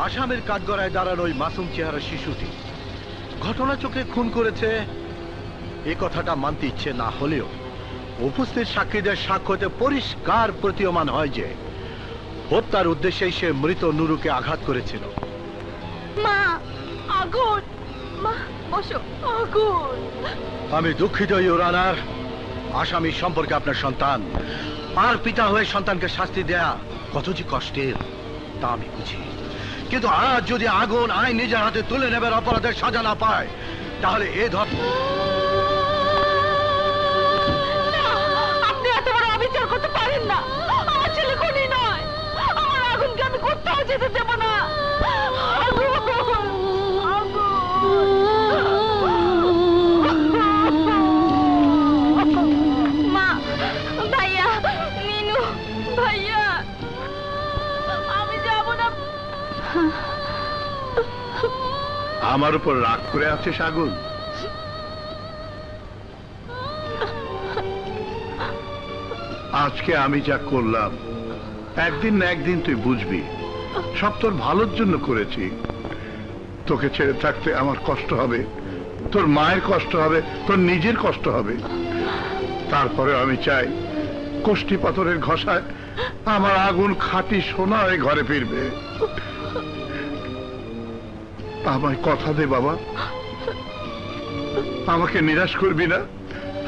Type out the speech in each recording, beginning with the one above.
আসামের কাঠগড়ায় দাঁড়ানো ওই মাসুম চেহারা শিশুটি ঘটনা চোখে খুন করেছে এ কথাটা মানতে ইচ্ছে না হলেও উপস্থিত সাক্ষীদের সাক্ষ্যতে পরিষ্কার প্রতীয়মান হয় যে হত্যার উদ্দেশ্যেই সে মৃত নুরুকে আঘাত করেছিল। মা আগুন, মা বসো, আগুন। আমি দুঃখিত ইওর অনার, আসামি সম্পর্কে আপনার সন্তান আর পিতা হয়ে সন্তানকে শাস্তি দেয়া কত যে কষ্টের তা আমি বুঝি, কিন্তু আজ যদি আগুন আইন নিজের হাতে তুলে নেবার অপরাধের সাজা না পায় তাহলে এ আপনি এত বড় অবিচার করতে পারেন না। আমার ছেলে খুনি নয়, আমার আগুনকে আমি কোথাও যেতে দেব না। মা, ভাইয়া, মিনু, ভাইয়া, আমি যাব না। আমার উপর রাগ করে আছিস আগুন? আজকে আমি যা করলাম একদিন না একদিন তুই বুঝবি সব তোর ভালোর জন্য করেছি। তোকে ছেড়ে থাকতে আমার কষ্ট হবে, তোর মায়ের কষ্ট হবে, তোর নিজের কষ্ট হবে। তারপরে আমি চাই কষ্টি পাথরের ঘষায় আমার আগুন খাঁটি সোনা হয়ে ঘরে ফিরবে। আমায় কথা দে বাবা, আমাকে নিরাশ করবি না,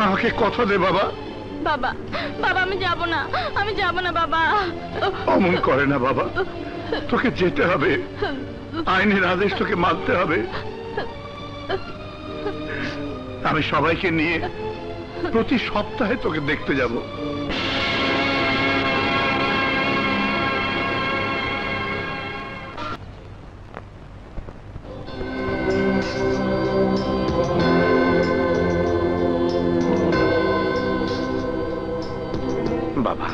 আমাকে কথা দে বাবা। বাবা, বাবা আমি যাব না, আমি যাব না বাবা। অমন করে না বাবা, তোকে যেতে হবে, আইনের আদেশ তোকে মানতে হবে। আমি সবাইকে নিয়ে প্রতি সপ্তাহে তোকে দেখতে যাব। বাবা,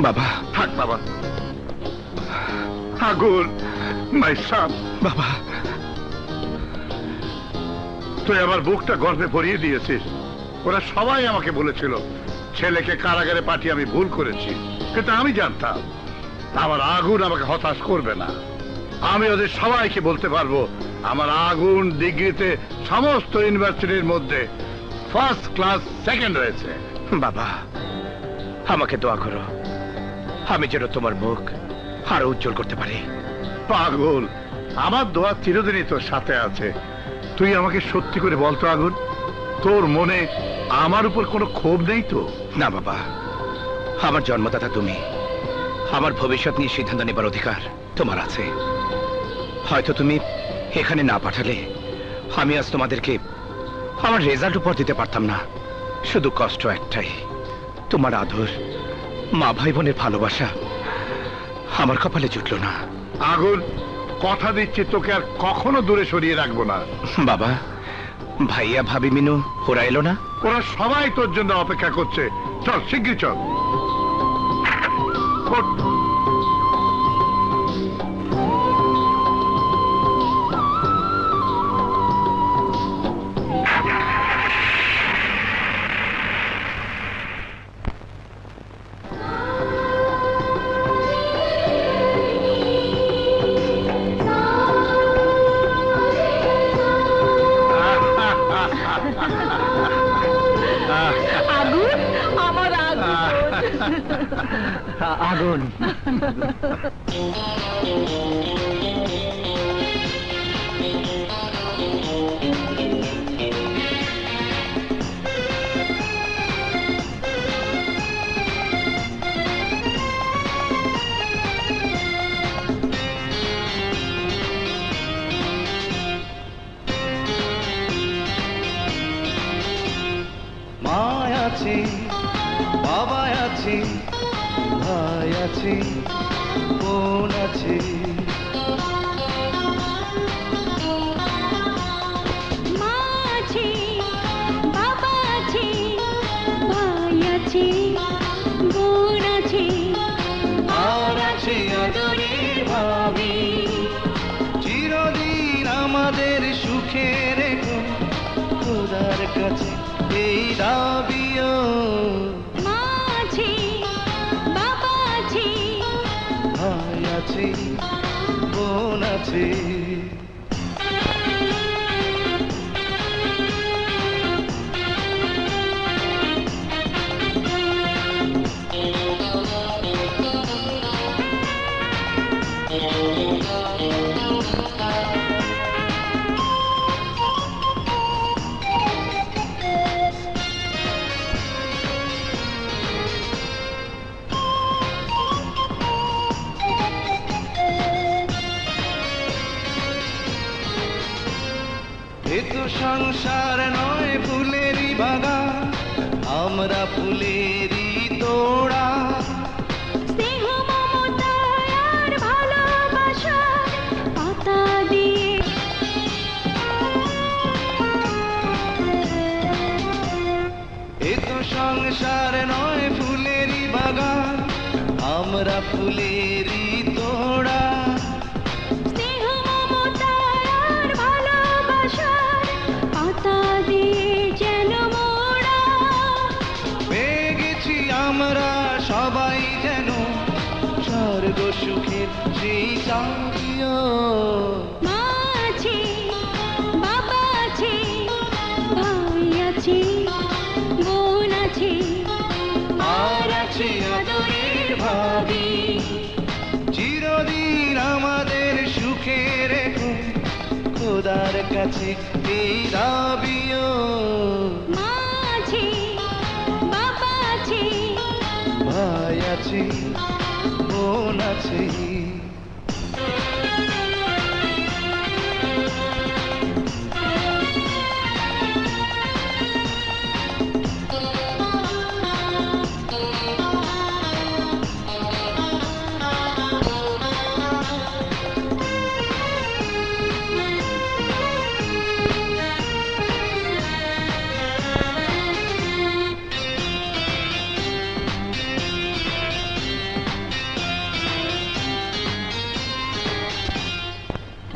বাবা, থাক বাবা। আগুন, মাই সান। বাবা, তুই আমার বুকটা গর্বে ভরিয়ে দিয়েছিস। ওরা সবাই আমাকে বলেছিল ছেলেকে কারাগারে পাঠিয়ে আমি ভুল করেছি, কিন্তু আমি জানতাম আমার আগুন আমাকে হতাশ করবে না। আমি ওদের সবাইকে বলতে পারবো আমার আগুন ডিগ্রিতে সমস্ত ইউনিভার্সিটির মধ্যে ফার্স্ট ক্লাস সেকেন্ড হয়েছে। বাবা, আমাকে দোয়া করো আমি যেন তোমার মুখ আরো উজ্জ্বল করতে পারি। পাগল, আমার দোয়া চিরদিনই তোর সাথে আছে। তুই আমাকে সত্যি করে বলতো আগুন, তোর মনে আমার উপর কোনো ক্ষোভ নেই তো? না বাবা, আমার জন্মদাতা তুমি, আমার ভবিষ্যৎ নিয়ে সিদ্ধান্ত নেবার অধিকার তোমার আছে। হয়তো তুমি এখানে না পাঠালে আমি আজ তোমাদেরকে আমার রেজাল্ট উপর দিতে পারতাম না। শুধু কষ্ট একটাই, তোমার আদর, মা ভাই বোনের ভালোবাসা আমার কপালে জুটল না। আগুন, কথা দিচ্ছি তোকে আর কখনো দূরে সরিয়ে রাখবো না। বাবা, ভাইয়া ভাবি মিনু ওরা এলো না? ওরা সবাই তোর জন্য অপেক্ষা করছে। চল শিগগির চল। আগুন, মায় আছি, বাবায় আছি, ভাই আছে বোন আছে। মা আছে, বাবা আছে, ভাই আছে, বোন আছে, আর আছে আদরের ভাবি। চিরদিন আমাদের সুখে রেখো খোদার কাছে এই দাবিও। মা আছে, বাবা আছে, ভাই আছে বোন আছে। এ তো সংসার নয় ফুলেরই বাগান, আমরা ফুলেরই তোড়া। স্নেহ মমতা আর ভালোবাসার পাতা দিয়ে এ তো সংসার নয় ফুলেরই বাগান, আমরা ফুলেরই তোড়া। স্নেহ মমতা আর ভালোবাসার পাতা দিয়ে যেন মোড়া। পেয়ে গেছি আমরা সবাই যেন স্বর্গ সুখের সেই চাঁদিও। মা আছে, বাবা আছে, ভাই আছে, বোন আছে, আর আছে আদরের ভাবি। চিরদিন আমাদের সুখে রেখো খোদার কাছে এই দাবিও। মা আছে, বাবা আছে, ভাই আছে বোন আছে।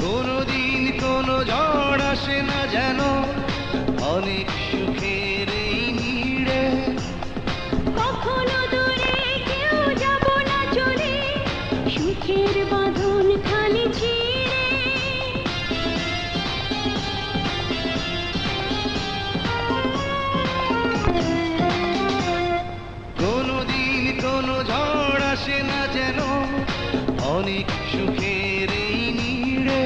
কোনদিন কোনো ঝড় আসে না যেন অনেক সুখের এই নিড়ে। কখনো দূরে কেউ যাব না চলে, সুখের বাঁধন খালি ছিঁড়ে। কোনদিন কোনো ঝড় আসে না যেন অনেক সুখের এই নিড়ে।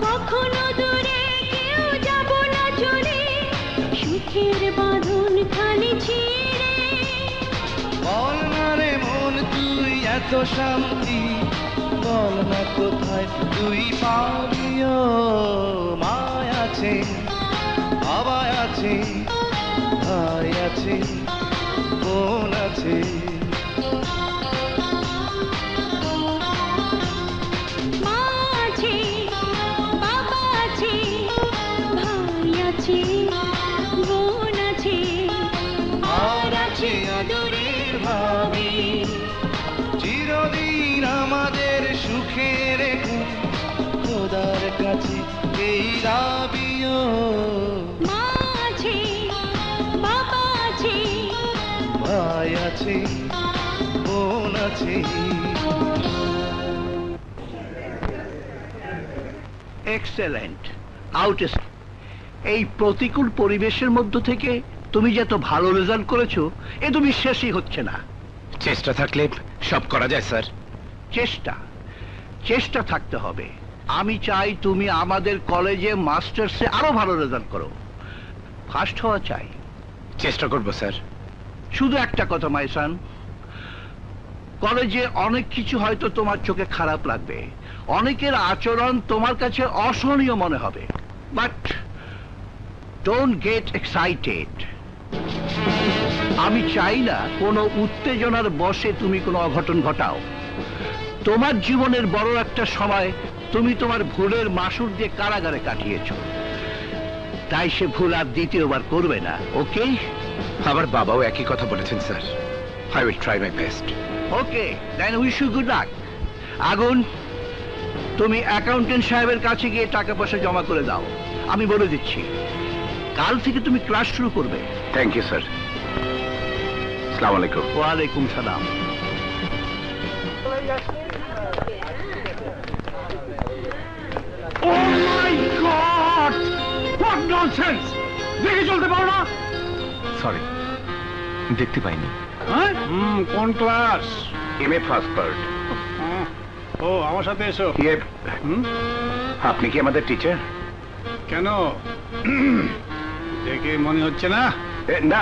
কখনো দূরে কেউ যাব না চলে, সুখের বাঁধন খালি ছিঁড়ে। বল না রে মন তুই এত শান্তি, বল না কোথায় তুই পাবিও। মায় আছে, বাবা আছে, ভাই আছে, বোন আছে। মা আছে, বাবা আছে, ভাই আছে, বোন আছে, আর আছে আদরের ভাবি। চিরদিন আমাদের সুখে রেখো খোদার কাছে এই দাবিও। মা আছে, বাবা আছে, ভাই আছে বোন আছে। Excellent, out. এই প্রতিকূল পরিবেশের মধ্য থেকে তুমি যে এত ভালো রেজাল্ট করেছো এ তো বিশ্বাসই হচ্ছে না। চেষ্টা থাকলে সব করা যায় স্যার। চেষ্টা চেষ্টা থাকতে হবে। আমি চাই তুমি আমাদের কলেজে মাস্টার্সে আরো ভালো রেজাল্ট করো, ফার্স্ট হওয়া চাই। চেষ্টা করব স্যার। শুধু একটা কথা মাই সান, কলেজে অনেক কিছু হয়তো তোমার চোখে খারাপ লাগবে, অনেকের আচরণ তোমার কাছে অসহনীয় মনে হবে, বাট ডোন্ট গেট এক্সাইটেড। আমি চাই না কোনো উত্তেজনার বশে তুমি কোনো অঘটন ঘটাও। তোমার জীবনের বড় একটা সময় তুমি তোমার ভুলের মাসুল দিয়ে কারাগারে কাটিয়েছ, তাই সে ভুল আর দ্বিতীয়বার করবে না। ওকে? আমার বাবাও একই কথা বলেছেন sir. I will try my best. Okay, then wish you good luck. আগুন, তুমি অ্যাকাউন্টেন্ট সাহেবের কাছে গিয়ে টাকা পয়সা জমা করে দাও। আমি বলে দিচ্ছি, কাল থেকে তুমি ক্লাস শুরু করবে। Thank you sir. আসসালামু আলাইকুম। ওয়ালাইকুম সালাম। Oh my God, what nonsense! দেখে চলতে পারো না? সরি, দেখতে পাইনি। হ্যাঁ, কোন ক্লাস? MA first part. ও, আমার সাথে এসো। আপনি কি আমাদের টিচার? কেন, দেখে মনে হচ্ছে না? না,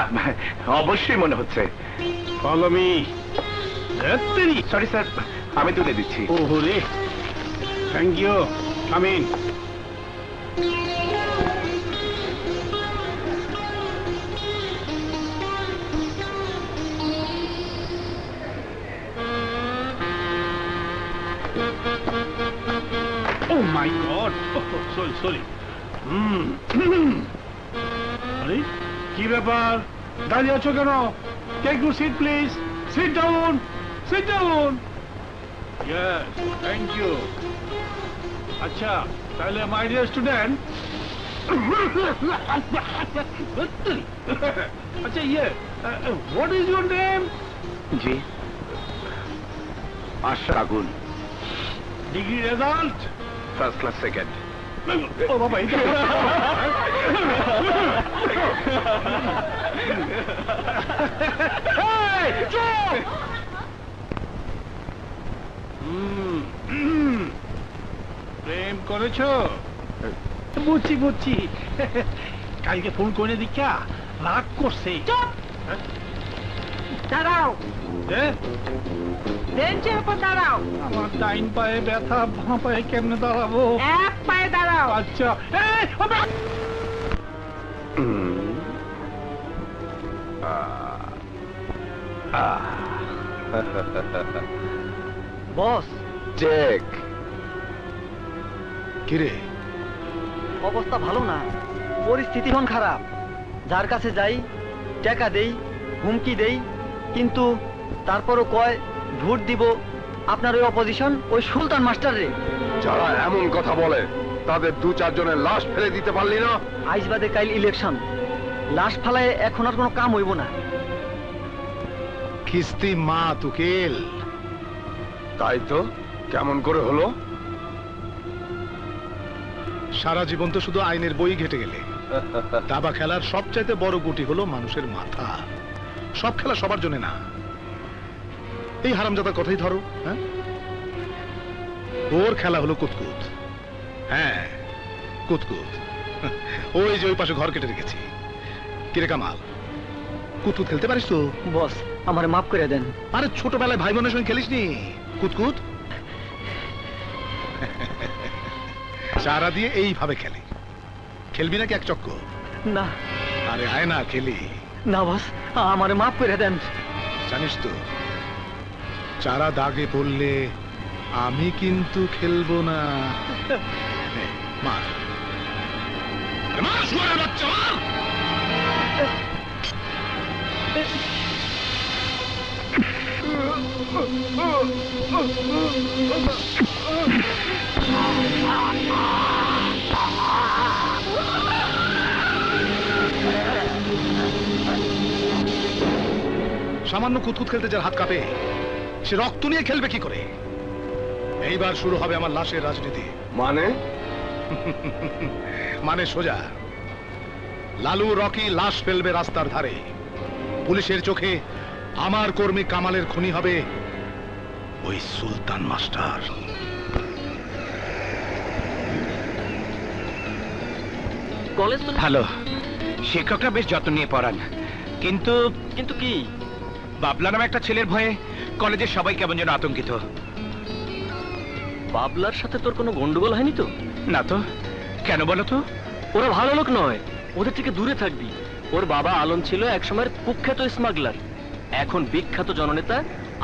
অবশ্যই মনে হচ্ছে। Follow me. সরি স্যার, আমি তুলে দিচ্ছি। ওহো রে, thank you, come in. Oh my God! Oh, sorry. আরে, কি ব্যাপার? দাঁড়িয়ে আছো কেন? Take your seat, please. Sit down. Sit down. Yes, thank you. আচ্ছা, তাহলে my dear student. আচ্ছা, what is your name? জি, আশা আগুন। Degree result? First class second. ও বাবা, এটা Hey, চুপ! প্রেম করেছো? বুঝছি। কালকে ফোন করে দীক্ষা রাগ করছে। দাঁড়াও, বেঞ্চের উপর দাঁড়াও। আমার ডাইন পায়ে ব্যথা, বাঁ পায়ে কেমনে দাঁড়াবো? এক পায়ে দাঁড়াও। আচ্ছা। বস, চেক। কিরে, অবস্থা ভালো না, পরিস্থিতি এখন খারাপ। যার কাছে যাই, টাকা দেই, হুমকি দেই, কিন্তু তারপরও কয় ভোট দিব আপনার ওই অপোজিশন, ওই সুলতান মাস্টার রে। যারা এমন কথা বলে তাদের 2-4 জনের লাশ ফেলে দিতে পারলি না? আইজ বাদে কাইল ইলেকশন, লাশ ফালায় এখন আর কোনো কাম হইব না। কিস্তি মা তুকেল। তাই তো, কেমন করে হলো? সারা জীবন তো শুধু আইনের বই ঘেটে গেলে। দাবা খেলার সবচাইতে বড় গুটি হলো মানুষের মাথা। সব খেলা সবার জন্য না। এই হারামজাদার কথাই ধরো, হ্যাঁ, ওর খেলা হলো কুতকুত। হ্যাঁ, কুতকুত। ওই যে ওই পাশে ঘর কেটে রেখেছি। কিরে কামাল, কুতকুত খেলতে পারিস তো? বস, আমারে মাফ করে দেন। আরে ছোটবেলায় ভাই বোনের সঙ্গে খেলিসনি কুতকুত? চারা দিয়ে এইভাবে খেলে। খেলবি নাকি এক চক্কর? না। আরে আয় না, খেলি। না বস, আমারে মাফ করে দেন। জানিস তো, চারা দাগে পড়লে আমি কিন্তু খেলবো না। মার, মার শুয়োরের বাচ্চা, মার! সামান্য কুতকুত খেলতে যার হাত কাঁপে, সে রক্ত নিয়ে খেলবে কি করে? এইবার শুরু হবে আমার লাশের রাজনীতি। মানে? মানে সোজা, লালু রকি লাশ ফেলবে রাস্তার ধারে। পুলিশের চোখে আমার কর্মী কামালের খুনি হবে ওই সুলতান মাস্টার। কলেজ তো ভালো, শিক্ষকরা বেশ যত্ন নিয়ে পড়ান, কিন্তু কিন্তু কি? বাবলা নামে একটা ছেলের ভয়ে কলেজের সবাই কেমন যেন আতঙ্কিত। বাবলার সাথে তোর কোনো গন্ডগোল হয়নি তো? না তো, কেন বলো তো? ওরা ভালো লোক নয়, ওদের থেকে দূরে থাকবি। ওর বাবা আলম ছিল একসময়ের কুখ্যাত স্মাগলার, এখন বিখ্যাত জননেতা,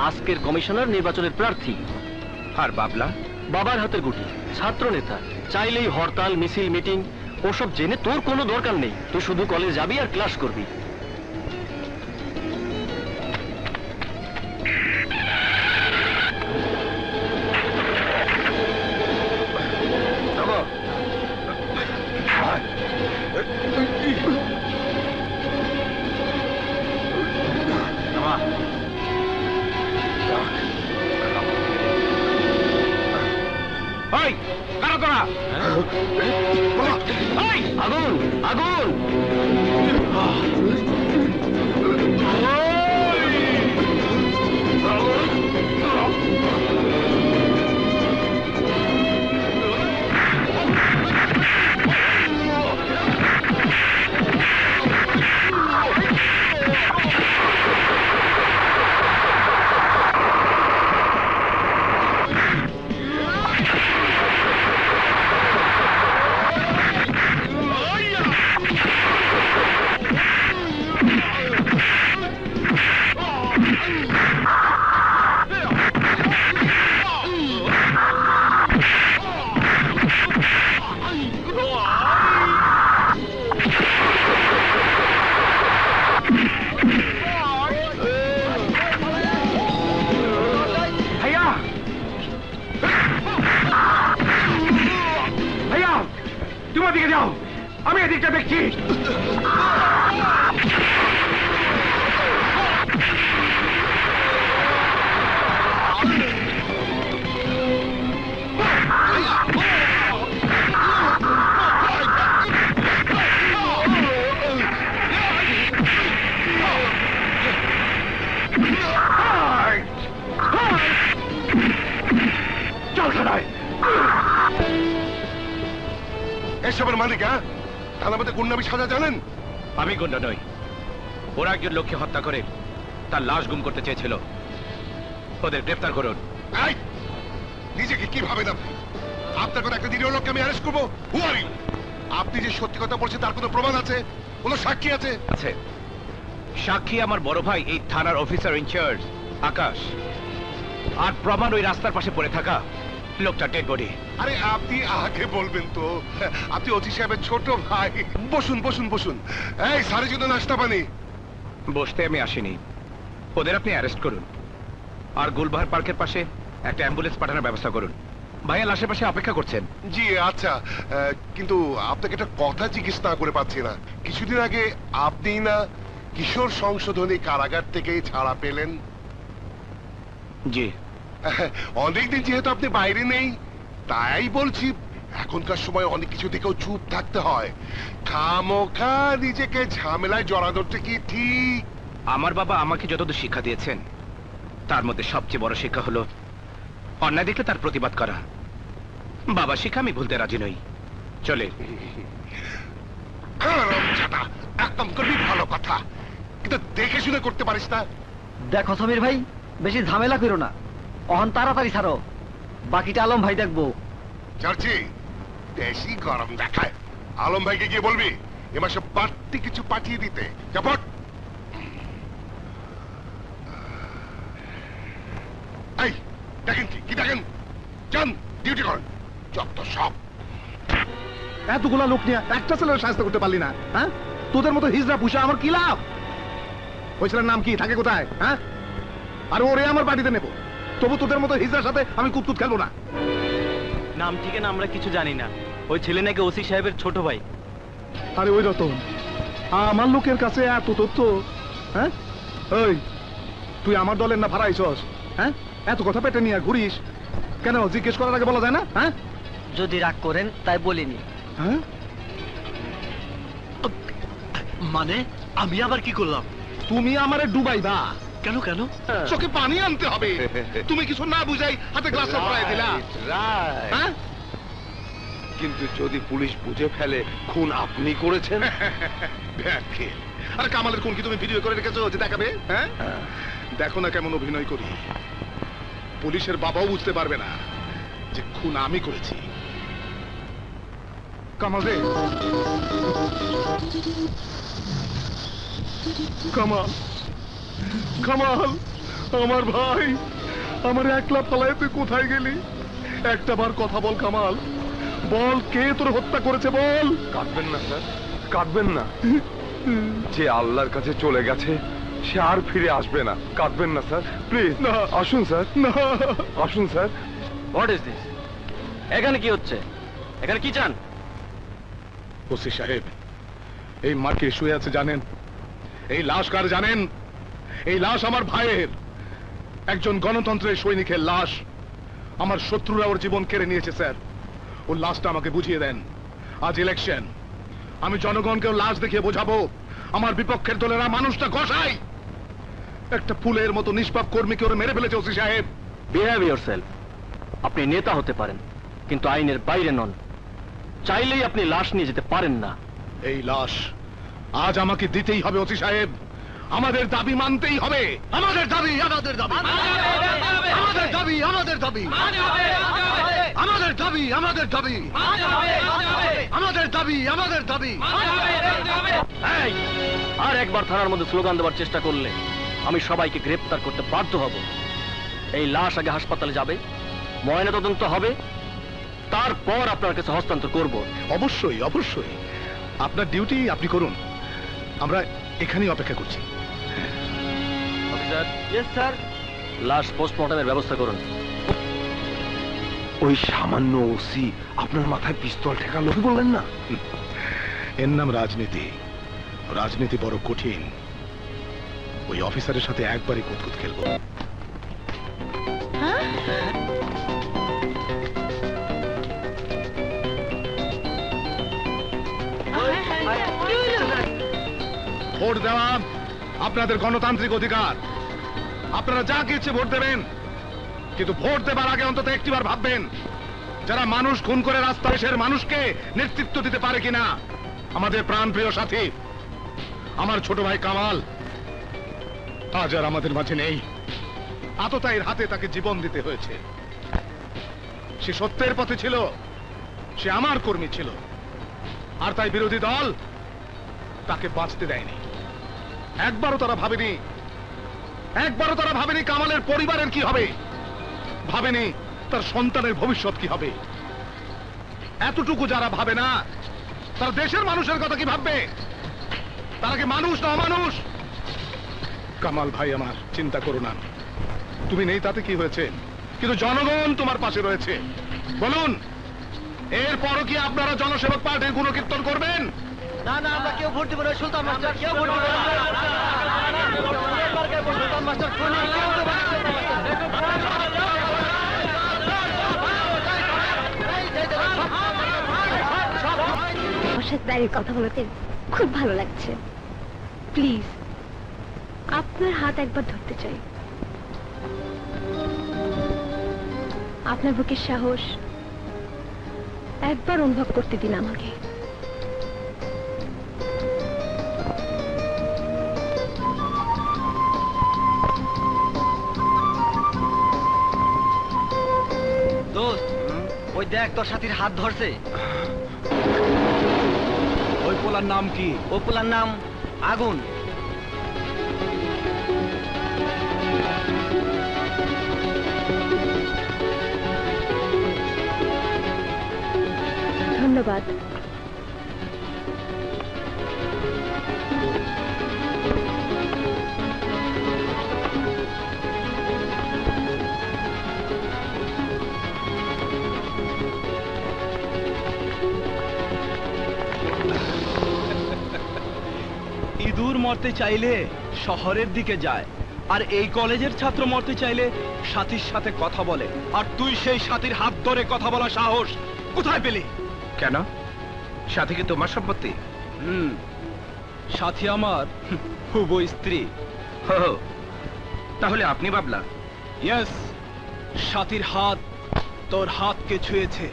আজকের কমিশনার নির্বাচনের প্রার্থী। আর বাবলা? বাবার হাতের গুটি, ছাত্র নেতা, চাইলেই হরতাল মিছিল মিটিং ওসব জেনে তোর কোনো দরকার নেই। তুই শুধু কলেজ যাবি আর ক্লাস করবি। আগুন আগুন! এসবের মালিক তাহলে আমাদের গুন্ডামি সাজা জানেন? আমি গুন্ডা নই, ওরা একজন লোককে হত্যা করে তার লাশ গুম করতে চেয়েছিল। ওদের গ্রেফতার করুন। নিজেকে কি ভাবেন আপনি? আপনার কথা একটা নিরীহ লোককে আমি অ্যারেস্ট করবো? হু আর ইউ? আপনি যে সত্যি কথা বলছেন তার কোনো প্রমাণ আছে? কোনো সাক্ষী আছে? আছে। সাক্ষী আমার বড় ভাই এই থানার অফিসার ইনচার্জ আকাশ, আর প্রমাণ ওই রাস্তার পাশে পড়ে থাকা লোকটা ডেড বডি। আরে আপনি আগে বলবেন তো, আপনি ওসি সাহেবের ছোট ভাই। বসুন বসুন বসুন। এই সারের জন্য নাস্তা পানি। বসতে আমি আসিনি, ওদের আপনি অ্যারেস্ট করুন, আর গুলবাহার পার্কের পাশে একটা অ্যাম্বুলেন্স পাঠানোর ব্যবস্থা করুন। ভাইয়া লাশের পাশে অপেক্ষা করছেন। জি আচ্ছা, কিন্তু আপনাকে একটা কথা জিজ্ঞেস না করে পাচ্ছি না। কিছুদিন আগে আপনি না কিশোর সংশোধনী কারাগার থেকেই ছাড়া পেলেন? জি। অনেকদিন যেহেতু আপনি বাইরে নেই, তাই বলছি এখনকার সময় অনেক কিছু দেখেও চুপ থাকতে হয়। খামোখা নিজেকে ঝামেলায় জড়ানোটা কি ঠিক? আমার বাবা আমাকে যতদূর শিক্ষা দিয়েছেন তার মধ্যে সবচেয়ে বড় শিক্ষা হলো অন্যায় দেখলে তার প্রতিবাদ করা। বাবা শিক্ষা আমি ভুলতে রাজি নই। চলে একদম করবি ভালো কথা, কিন্তু দেখে শুনে করতে পারিস না। দেখো সমীর ভাই, বেশি ঝামেলা করো না, অহন তাড়াতাড়ি ছাড়ো, বাকিটা আলম ভাই দেখবো। চার্চি বেশি গরম দেখায়। আলম ভাইকে গিয়ে বলবি এ মাসে বাড়তি কিছু পাঠিয়ে দিতে। জাপট। এই দেখেন কি দেখেন, যান ডিউটি করেন। যত সব এতগুলা লোক নিয়ে একটা ছেলের সাহায্য করতে পারলি না, হ্যাঁ? তোদের মতো হিজড়া পুষে আমার কি লাভ? ওই ছেলের নাম কি, থাকে কোথায়, হ্যাঁ? আর ওরে আমার বাড়িতে নেব, তবু তোদের মতো হিজড়ার সাথে আমি কুতকুত খেলবো না। নাম ঠিকানা আমরা কিছু জানি না, ওই ছেলে নাকি ওসি সাহেবের ছোট ভাই। আরে ওই রতন, আমার লোকের কাছে এত তথ্য, হ্যাঁ? ওই তুই আমার দলের না ভাড়া আইছস, হ্যাঁ? এত কথা পেটে নিয়ে ঘুরিস কেন? জিজ্ঞেস করার আগে বলা যায় না, হ্যাঁ? যদি রাগ করেন তাই বলিনি। হ্যাঁ মানে আমি আবার কি করলাম? তুমি আমারে ডুবাইবা। কেন কেন? চোখে পানি আনতে হবে। তুমি কিছু না বুঝাই হাতে গ্লাসে ভরাই দিলা। হ্যাঁ? কিন্তু যদি পুলিশ বুঝে ফেলে খুন আপনি করেছেন। আরে কামালের খুন কি তুমি ভিডিও করে রেখেছো যে দেখাবে? হ্যাঁ, দেখো না কেমন অভিনয় করি। পুলিশের বাবাও বুঝতে পারবে না যে খুন আমি করেছি। কামাল রে, কামাল, কামাল, আমার ভাই, আমার একলা ফালায় তুই কোথায় গেলি? একটা বার কথা বল কামাল, বল কে তোর হত্যা করেছে বল। কাঁদবেন না স্যার, কাঁদবেন না। যে আল্লাহর কাছে চলে গেছে সে আর ফিরে আসবে না। কাঁদবেন না স্যার, প্লিজ। না, আসুন স্যার, না, আসুন স্যার। What is this? এখানে কি হচ্ছে? এখানে কি চান? ওসি সাহেব, এই মার্কে শুয়ে আছে জানেন? এই লাশ কার জানেন? এই লাশ আমার ভাইয়ের, একজন গণতন্ত্রের সৈনিকের লাশ। আমার শত্রুরা ওর জীবন কেড়ে নিয়েছে স্যার। ওর লাশটা আমাকে বুঝিয়ে দেন। আজ ইলেকশন, আমি জনগণকেও লাশ দেখিয়ে বোঝাবো আমার বিপক্ষের দলেরা মানুষটা ঘষায়। একটা ফুলের মতো নিষ্পাপ কর্মীকে ওরা মেরে ফেলেছে ওসি সাহেব। Behave yourself. আপনি নেতা হতে পারেন, কিন্তু আইনের বাইরে নন। চাইলেই আপনি লাশ নিয়ে যেতে পারেন না। এই লাশ আজ আমাকে দিতেই হবে ওসি সাহেব। আমাদের দাবি মানতেই হবে। আমাদের দাবি, আমাদের দাবি, আমাদের দাবি, আমাদের দাবি, আমাদের দাবি, আমাদের দাবি, আমাদের দাবি, আমাদের দাবি। এই, আর একবার থানার মধ্যে স্লোগান দেওয়ার চেষ্টা করলে আমি সবাইকে গ্রেফতার করতে বাধ্য হব। এই লাশ আগে হাসপাতালে যাবে, ময়নাতদন্ত হবে, তারপর আপনার কাছে হস্তান্তর করব। অবশ্যই, অবশ্যই, আপনার ডিউটি আপনি করুন। আমরা এখানেই অপেক্ষা করছি। অফিসার। Yes sir. লাশ পোস্টমর্টমের ব্যবস্থা করুন। ওই সামান্য ওসি আপনার মাথায় পিস্তল ঠেকালো, কি বললেন না? এর নাম রাজনীতি। রাজনীতি বড় কঠিন। ওই অফিসারের সাথে একবারই কুতকুত খেলবো। ভোট দেওয়া আপনাদের গণতান্ত্রিক অধিকার। আপনারা যা ইচ্ছে ভোট দেবেন, কিন্তু ভোট দেবার আগে অন্তত একটিবার ভাববেন যারা মানুষ খুন করে রাস্তায় দেশের মানুষকে নেতৃত্ব দিতে পারে কিনা। আমাদের প্রাণপ্রিয় সাথী আমার ছোট ভাই কামাল আজ আর আমাদের মাঝে নেই। আততায়ীর হাতে তাকে জীবন দিতে হয়েছে। সে সত্যের পথে ছিল, সে আমার কর্মী ছিল, আর তাই বিরোধী দল তাকে বাঁচতে দেয়নি। একবারও তারা ভাবেনি কামালের পরিবারের কি হবে, ভাবেনি তার সন্তানের ভবিষ্যৎ কি হবে। এতটুকু যারা ভাবে না, তারা দেশের মানুষের কথা কি ভাববে? তারা কি মানুষ না অমানুষ? কামাল ভাই আমার, চিন্তা করো না, তুমি নেই তাতে কি হয়েছে, কিন্তু জনগণ তোমার পাশে রয়েছে। বলুন, এরপরও কি আপনারা জনসেবক পার্টির গুণকীর্তন করবেন? না না, আমরা কেউ ভোট দিব না সুলতান মাস্টার, কেউ ভোট দিব না। সুলতান মাস্টার কোন কেউ দেব না। আমার সাথে দাঁড়িয়ে কথা বলতে খুব ভালো লাগছে। প্লিজ আপনার হাত একবার ধরতে চাই। আপনার বুকের সাহস একবার অনুভব করতে দিন আমাকে। দোস্ত, ওই দেখ তোর সাথীর হাত ধরছে। ওই পোলার নাম কি? ওই পোলার নাম আগুন। ধন্যবাদ। ইঁদুর মরতে চাইলে শহরের দিকে যায়, আর এই কলেজের ছাত্র মরতে চাইলে সাথীর সাথে কথা বলে। আর তুই সেই সাথীর হাত ধরে কথা বলা সাহস কোথায় পেলি? কেন? সাথে কি তোমার সম্পত্তি? সাথী আমার হুবু স্ত্রী। হো, তাহলে আপনি বাবলা? ইয়েস, সাথীর হাত তোর হাতকে ছুঁয়েছে।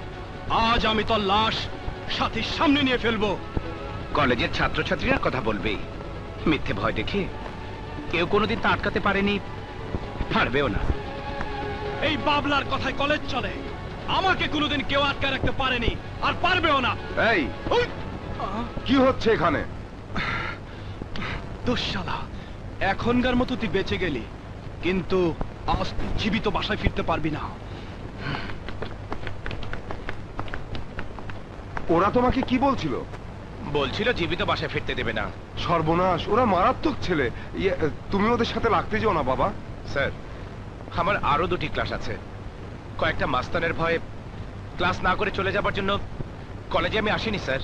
আজ আমি তোর লাশ সাথীর সামনে নিয়ে ফেলবো। কলেজের ছাত্রছাত্রীরা কথা বলবেই, মিথ্যে ভয় দেখে কেউ কোনোদিন তা আটকাতে পারেনি, পারবেও না। এই বাবলার কথায় কলেজ চলে, আমাকে কোনোদিন কেউ আটকে রাখতে পারেনি, আর পারবেও না। এই কি হচ্ছে এখানে? দুঃশালা, এখনকার মতো তুই বেঁচে গেলি, কিন্তু আজ তুই জীবিত বাসায় ফিরতে পারবি না। ওরা তোমাকে কি বলছিল? বলছিল জীবিত বাসায় ফিরতে দেবে না। সর্বনাশ, ওরা মারাত্মক ছেলে। তুমি ওদের সাথে লাগতে যাও না বাবা। স্যার, আমার আরো 2টি ক্লাস আছে। কয়েকটা মাস্তানের ভয়ে ক্লাস না করে চলে যাবার জন্য কলেজে আমি আসিনি স্যার।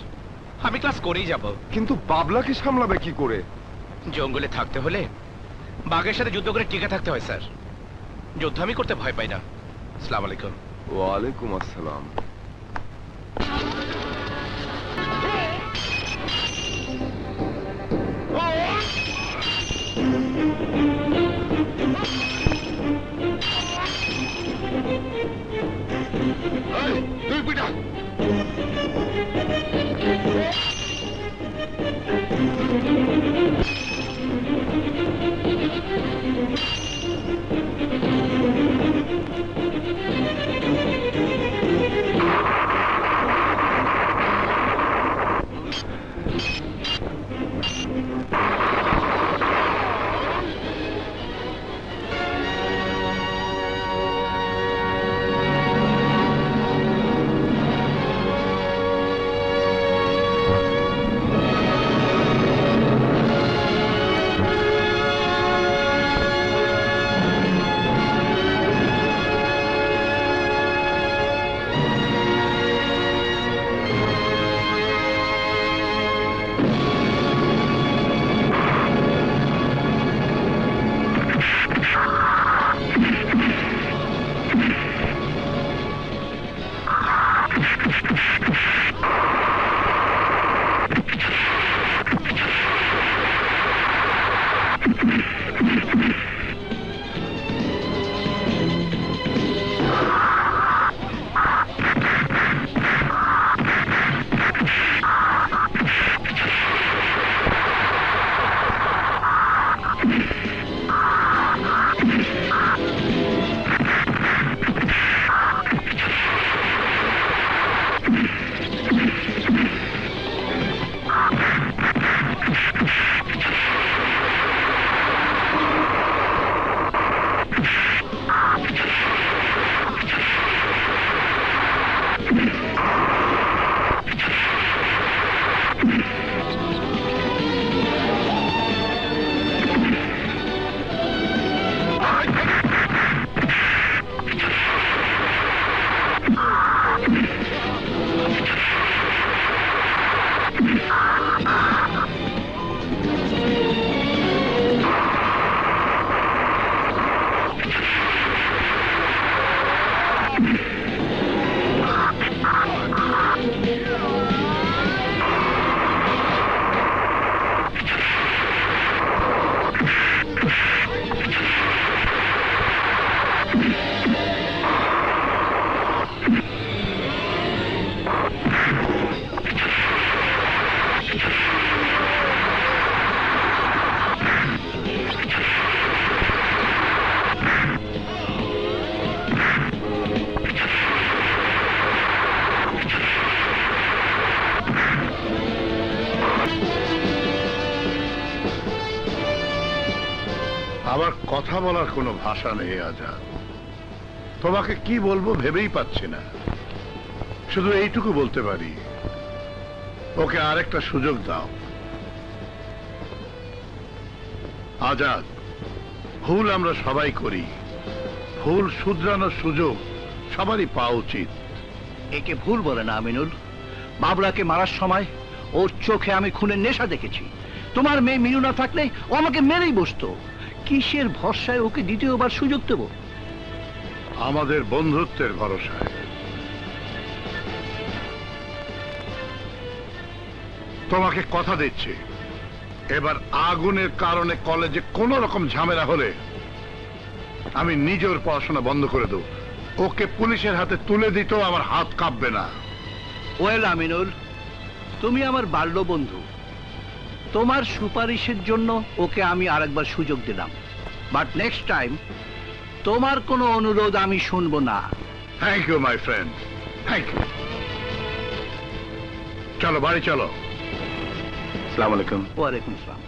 আমি ক্লাস করেই যাব। কিন্তু বাবলাকে সামলাবে কি করে? জঙ্গলে থাকতে হলে বাঘের সাথে যুদ্ধ করে টিকে থাকতে হয় স্যার। যুদ্ধ আমি করতে ভয় পাই না। আসসালামু আলাইকুম। ওয়ালাইকুম আসসালাম। তুই পিটা। আমার কথা বলার কোনো ভাষা নেই আজাদ। তোমাকে কি বলবো ভেবেই পাচ্ছি না। শুধু এইটুকু বলতে পারি, ওকে আরেকটা সুযোগ দাও। আজাদ, ভুল আমরা সবাই করি, ভুল শুধরানোর সুযোগ সবারই পাওয়া উচিত। একে ভুল বলে না আমিনুল। বাবলাকে মারার সময় ওর চোখে আমি খুনের নেশা দেখেছি। তোমার মেয়ে মিনু না থাকলে ও আমাকে মেরেই বসতো। কিসের ভরসায় ওকে দ্বিতীয়বার সুযোগ দেব? আমাদের বন্ধুত্বের ভরসায়। তোমাকে কথা দিচ্ছি, এবার আগুনের কারণে কলেজে কোনো রকম ঝামেলা হলে আমি নিজের পড়াশোনা বন্ধ করে দেব। ওকে পুলিশের হাতে তুলে দিতেও আমার হাত কাঁপবে না। ওয়েল আমিনুল, তুমি আমার বাল্য বন্ধু। তোমার সুপারিশের জন্য ওকে আমি আরেকবার সুযোগ দিলাম, বাট নেক্সট টাইম তোমার কোনো অনুরোধ আমি শুনবো না। Thank you my friend, thank you. চলো বাড়ি চলো। আসসালামু আলাইকুম। ওয়ালাইকুম আসসালাম।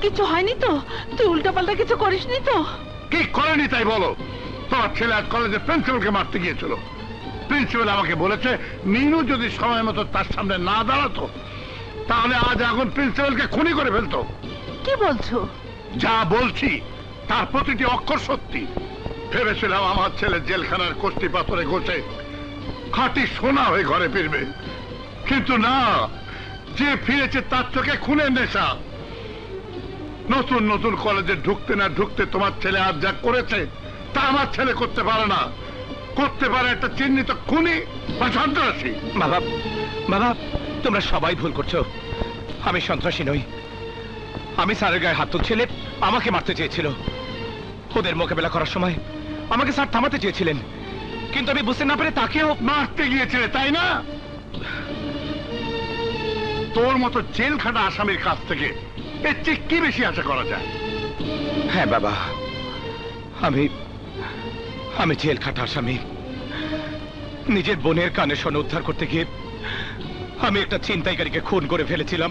কিছু হয়নি তো? তুই উল্টাপাল্টা কিছু করিসনি তো? কি করেনি তাই বলো। তোমার ছেলে আজ কলেজের প্রিন্সিপালকে মারতে গিয়েছিল। প্রিন্সিপাল আমাকে বলেছে মিনু যদি সময় মতো তার সামনে না দাঁড়াতো তাহলে আজ আগুন প্রিন্সিপালকে খুনি করে ফেলতো। কি বলছো? যা বলছি তার প্রতিটি অক্ষর সত্যি। ভেবেছিলাম আমার ছেলে জেলখানার কষ্টি পাথরে ঘষে খাঁটি সোনা হয়ে ঘরে ফিরবে, কিন্তু না, যে ফিরেছে তার চোখে খুনের নেশা। নতুন নতুন কলেজে ঢুকতে না ঢুকতে তোমার ছেলে আজ যা করেছে তা আমার ছেলে করতে পারে না। করতে পারে একটা চিহ্নিত খুনি বা সন্ত্রাসী। বাবা, বাবা, তোমরা সবাই ভুল করছো। আমি সন্ত্রাসী নই। আমি স্যারের গায়ে হাত তুলছিলে আমাকে মারতে চেয়েছিল। ওদের মোকাবেলা করার সময় আমাকে স্যার থামাতে চেয়েছিলেন, কিন্তু আমি বুঝতে না পেরে তাকেও মারতে গিয়েছিলে, তাই না? তোর মতো জেল খাটা আসামির কাছ থেকে এর চেয়ে কি বেশি আশা করা যায়? হ্যাঁ বাবা, আমি জেল খাটা আসামি। নিজের বোনের কানে শোনা উদ্ধার করতে গিয়ে আমি একটা ছিনতাইকারীকে খুন করে ফেলেছিলাম।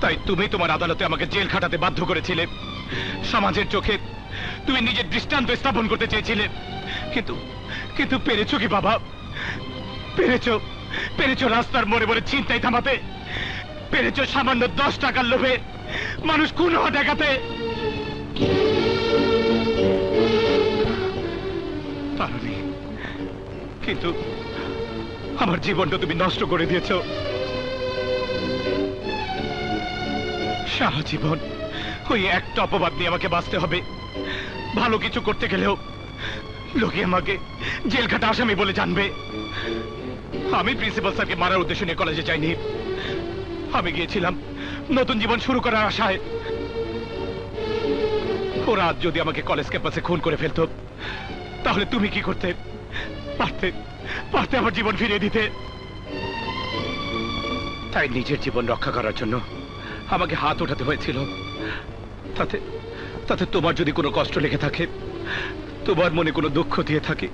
তাই তুমি তোমার আদালতে আমাকে জেল খাটাতে বাধ্য করেছিলে। সমাজের চোখে তুমি নিজের দৃষ্টান্ত স্থাপন করতে চেয়েছিলে, কিন্তু পেরেছো কি বাবা? পেরেছো রাস্তার মোড়ে মোড়ে ছিনতাই থামাতে? পেরেছো সামান্য 10 টাকার লোভে মানুষ খুন হওয়া দেখাতে? পারোনি, কিন্তু আমার জীবনটা তুমি নষ্ট করে দিয়েছো। সারা জীবন ওই একটা অপবাদ নিয়ে আমাকে বাঁচতে হবে। ভালো কিছু করতে গেলেও লোকে আমাকে জেলখাটা আসামি বলে জানবে। আমি প্রিন্সিপাল স্যারকে মারার উদ্দেশ্য নিয়ে কলেজে যাইনি। আমি গিয়েছিলাম নতুন জীবন শুরু করার আশায়। ওরা আজ যদি আমাকে কলেজ ক্যাম্পাসে খুন করে ফেলতো তাহলে তুমি কি করতে? পারতে আমার জীবন ফিরিয়ে দিতে। তাই নিজের জীবন রক্ষা করার জন্য আমাকে হাত ওঠাতে হয়েছিল। তাতে তোমার যদি কোনো কষ্ট লেগে থাকে, তোমার মনে কোনো দুঃখ দিয়ে থাকে,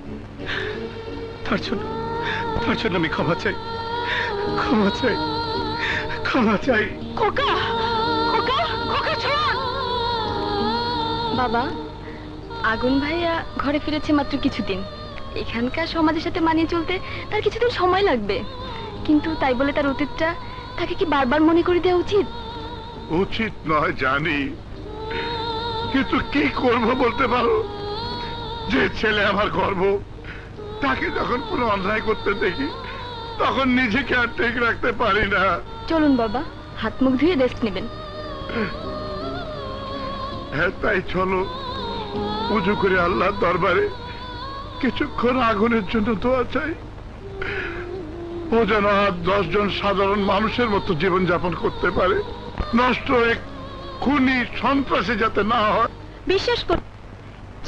তার জন্য আমি ক্ষমা চাই। খোকা, খোকা, খোকা শোন। বাবা, আগুন ভাইয়া ঘরে ফিরেছে মাত্র কিছুদিন। এখানকার সমাজের সাথে মানিয়ে চলতে তার কিছুদিন সময় লাগবে, কিন্তু তাই বলে তার অতীতটা তাকে কি বারবার মনে করে দেওয়া উচিত? উচিত নয় জানি, কিন্তু কি করব বলতে পারো? যে ছেলে আমার গর্ব, তাকে যখন কোনো অন্যায় করতে দেখি তখন নিজেকে আর ঠিক রাখতে পারি না। চলুন বাবা, হাত মুখ ধুয়ে রেস্ট নেবেন। হ্যাঁ তাই চলো, পুজো করে আল্লাহর দরবারে কিছুক্ষণ আগুনের জন্য দোয়া চাই। ও যেন আর 10 জন সাধারণ মানুষের মতো জীবন যাপন করতে পারে, নষ্ট এক খুনি সন্ত্রাসী যাতে না হয়। বিশ্বাস কর,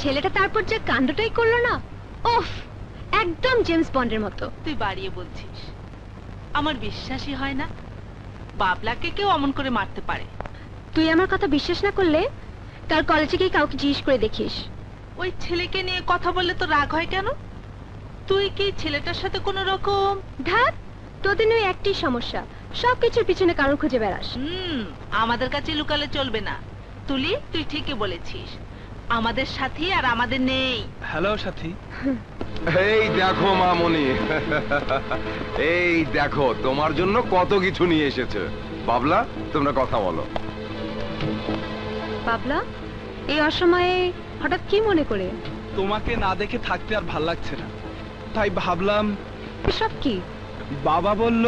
ছেলেটা তারপর যে কাণ্ডটাই করলো না, ওফ, একদম জেমস বন্ডের মতো। তুই বাড়িয়ে বলছিস, আমার বিশ্বাসই হয় না বাবলাকে কেউ অমন করে মারতে পারে। তুই আমার কথা বিশ্বাস না করলে কাল কলেজে গিয়ে কাউকে জিজ্ঞেস করে দেখিস। ওই ছেলেকে নিয়ে কথা বললে তো রাগ হয় কেন? তুই কি ছেলেটার সাথে কোনো রকম? ধ্যাত, তোদের ওই একটি সমস্যা, সবকিছুর পিছনে কারণ খুঁজে বেড়াস। আমাদের কাছে লুকালে চলবে না। তুলি, তুই ঠিকই বলেছিস, আমাদের সাথী আর আমাদের নেই। হ্যালো সাথী। এই দেখো মামনি, এই দেখো তোমার জন্য কত কিছু নিয়ে এসেছে। বাবলা, তোমরা কথা বলো। বাবলা, এই অসময়ে হঠাৎ কি মনে করে? তোমাকে না দেখে থাকতে আর ভাল লাগছে না, তাই ভাবলাম। সব কি? বাবা বলল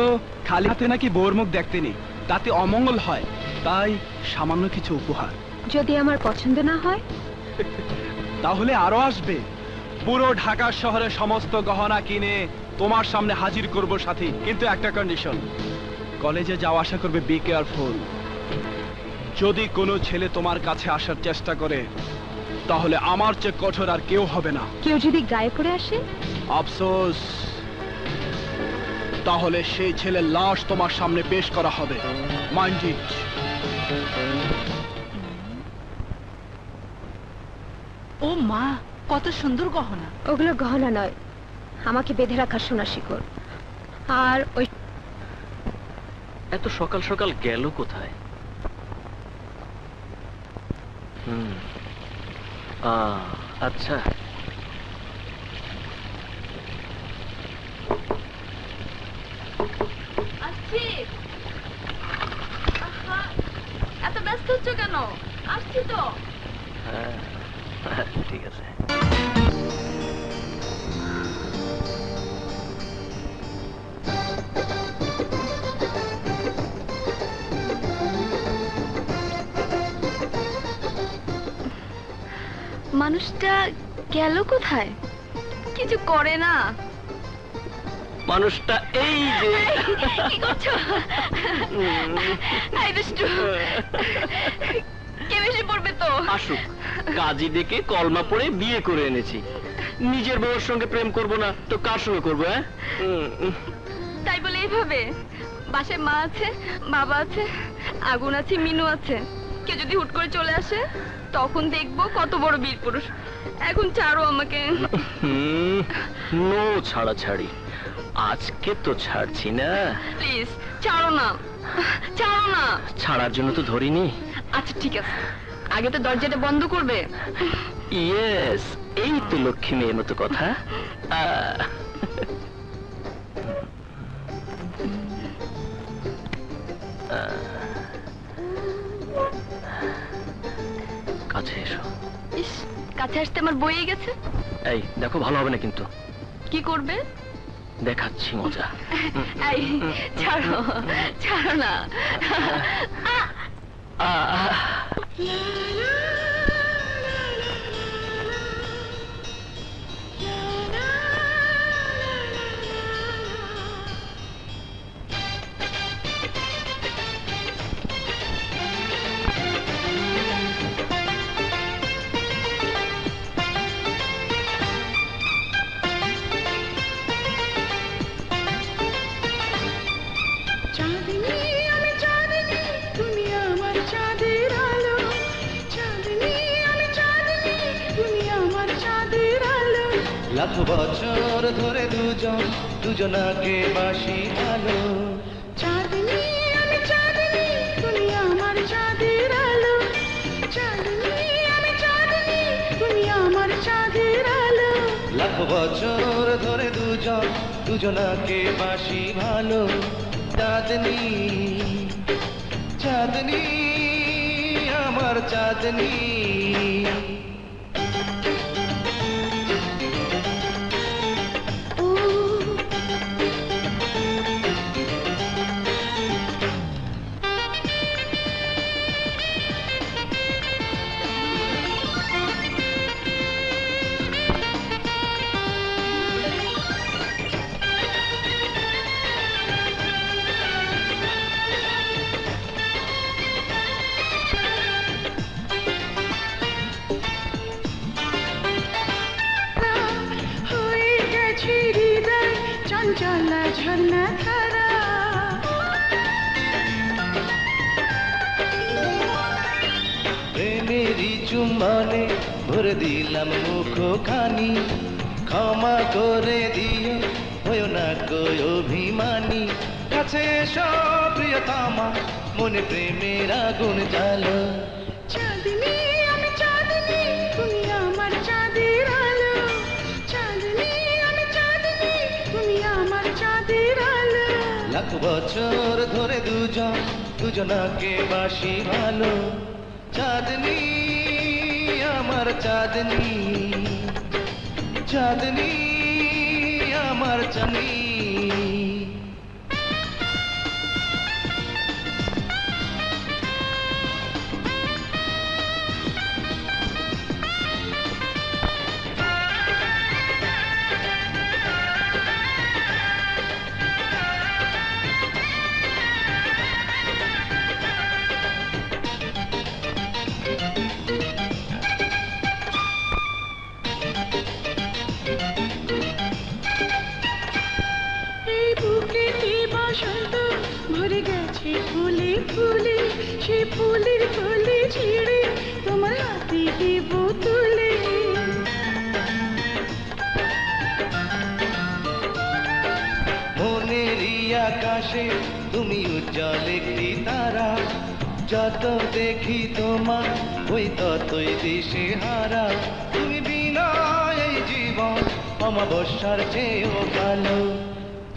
খালি হাতে নাকি বউর মুখ দেখতে নেই, তাতে অমঙ্গল হয়, তাই সামান্য কিছু উপহার। যদি আমার পছন্দ না হয় তাহলে আরো আসবে। পুরো ঢাকা শহরে সমস্ত গহনা কিনে তোমার সামনে হাজির করব সাথী, কিন্তু একটা কন্ডিশন, কলেজে যাওয়া আসা করবে, বি কেয়ারফুল। যদি কোনো ছেলে তোমার কাছে আসার চেষ্টা করে তাহলে আমার চেয়ে কঠোর আর কেউ হবে না। কেউ যদি গায়ে পড়ে আসে? আফসোস, তাহলে সেই ছেলের লাশ তোমার সামনে পেশ করা হবে। Mind it. ও মা, কত সুন্দর গহনা। ওগুলো গহনা নয়, আমাকে বেঁধে রাখার সোনা শিকড়। আর ওই এত সকাল সকাল গেল কোথায়? আচ্ছা, আসছি। আহা, এত ব্যস্ত হচ্ছ কেন? আসছি তো। হ্যাঁ ঠিক আছে। মানুষটা গেল কোথায়? কিছু করে না। মানুষটা এই যে। কি করছো? এই দুষ্টু। কে বেশি পড়বে তো? আসুক, কাজী ডেকে কলমা পড়ে বিয়ে করে এনেছি। নিজের বউয়ের সঙ্গে প্রেম করব না তো কার সঙ্গে করবো? হ্যাঁ, তাই বলে এইভাবে? বাসায় মা আছে, বাবা আছে, আগুন আছে, মিনু আছে। কেউ যদি হুট করে চলে আসে তখন দেখবো কত বড় বীর পুরুষ। এখন ছাড়ো আমাকে। নো ছাড়াছাড়ি, আজকে তো ছাড়ছি না। প্লিজ ছাড়ো না, ছাড়ো না। ছাড়ার জন্য তো ধরিনি। আচ্ছা ঠিক আছে, আগে তো দরজাটা বন্ধ করবে। ইয়েস, এই তো লক্ষ্মী মেয়ের মতো কথা। কাছে এসো। ইস, কাছে আসতে আমার বইয়ে গেছে। এই দেখো, ভালো হবে না কিন্তু। কি করবে? দেখাচ্ছি মজা। এই ছাড়ো, ছাড়ো না। লাখ বছর ধরে দুজন দুজনাকে বাসি ভালো। চাঁদনি আমি চাঁদনি, তুমি আমার চাঁদের আলো। চাঁদনি আমি চাঁদনি, তুমি আমার চাঁদের আলো। লাখ বছর ধরে দুজন দুজনাকে বাসি ভালো। চাঁদনি চাঁদনি আমার চাঁদনি। চঞ্চলা ঝর্ণা ধারা, প্রেমেরই চুম্বনে ভরে দিলাম মুখখানি। ক্ষমা করে দিও, হয়ো না কই অভিমানী। কাছে এসো প্রিয়তমা, মনে প্রেমের আগুন জ্বালো। চাঁদনি আমি চাঁদনি, তুমি আমার চাঁদের আলো। চাঁদনি আমি চাঁদনি, তুমি আমার চাঁদের আলো। লাখ বছর ধরে দুজন দুজনাকে বাসি ভালো। চাঁদনি আমার চাঁদনি, চাঁদনি আমার চাঁদনি। ভরে গেছে ফুলে ফুলে, সে ফুলের ফুলে ছিঁড়ে তোমার হাতে দেব তুলে। মনেরই আকাশে তুমি উজ্জ্বল একটি তারা। যত দেখি তোমার ওই ততই দিশে হারা তুমি বিনা এই জীবন অমাবস্যার চেয়েও ভালো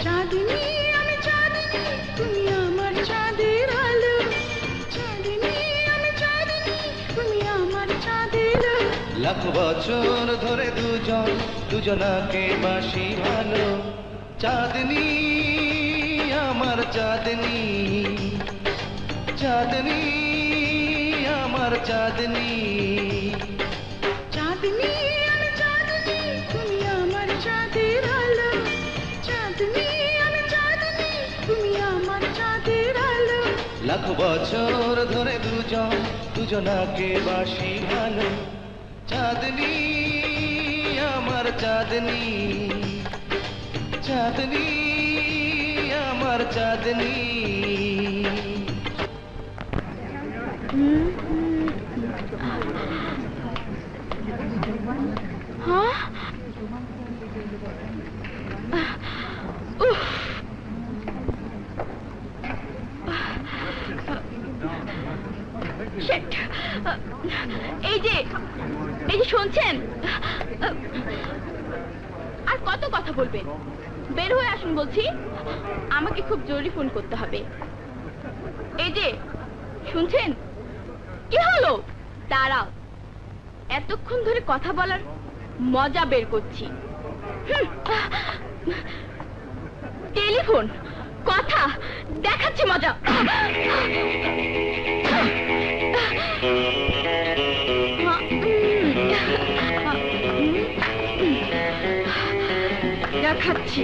চাঁদনি আমি চাঁদনি তুমি আমার চাঁদের আলো চাঁদনি আমি চাঁদনি তুমি আমার চাঁদের আলো লাখ বছর ধরে দুজনাকে বাসি ভালো চাঁদনি আমার চাঁদনি চাঁদনি আমার চাঁদনি চাঁদনি আমি চাঁদনি তুমি আমার চাঁদের আলো চাঁদনি আমি চাঁদনি তুমি আমার চাঁদের আলো লাখ বছর ধরে দুজনাকে বাসি ভালো চাঁদনি আমার চাঁদনি চাঁদনি আমার চাঁদনি হ্যাঁ উফ Shit! এই যে শুনছেন আর কত কথা বলবেন বের হয়ে আসুন বলছি আমাকে খুব জরুরি ফোন করতে হবে এই যে শুনছেন কি হলো দাঁড়াও এতক্ষণ ধরে কথা বলার মজা বের করছি টেলিফোন কথা দেখাচ্ছি মজা দেখাচ্ছি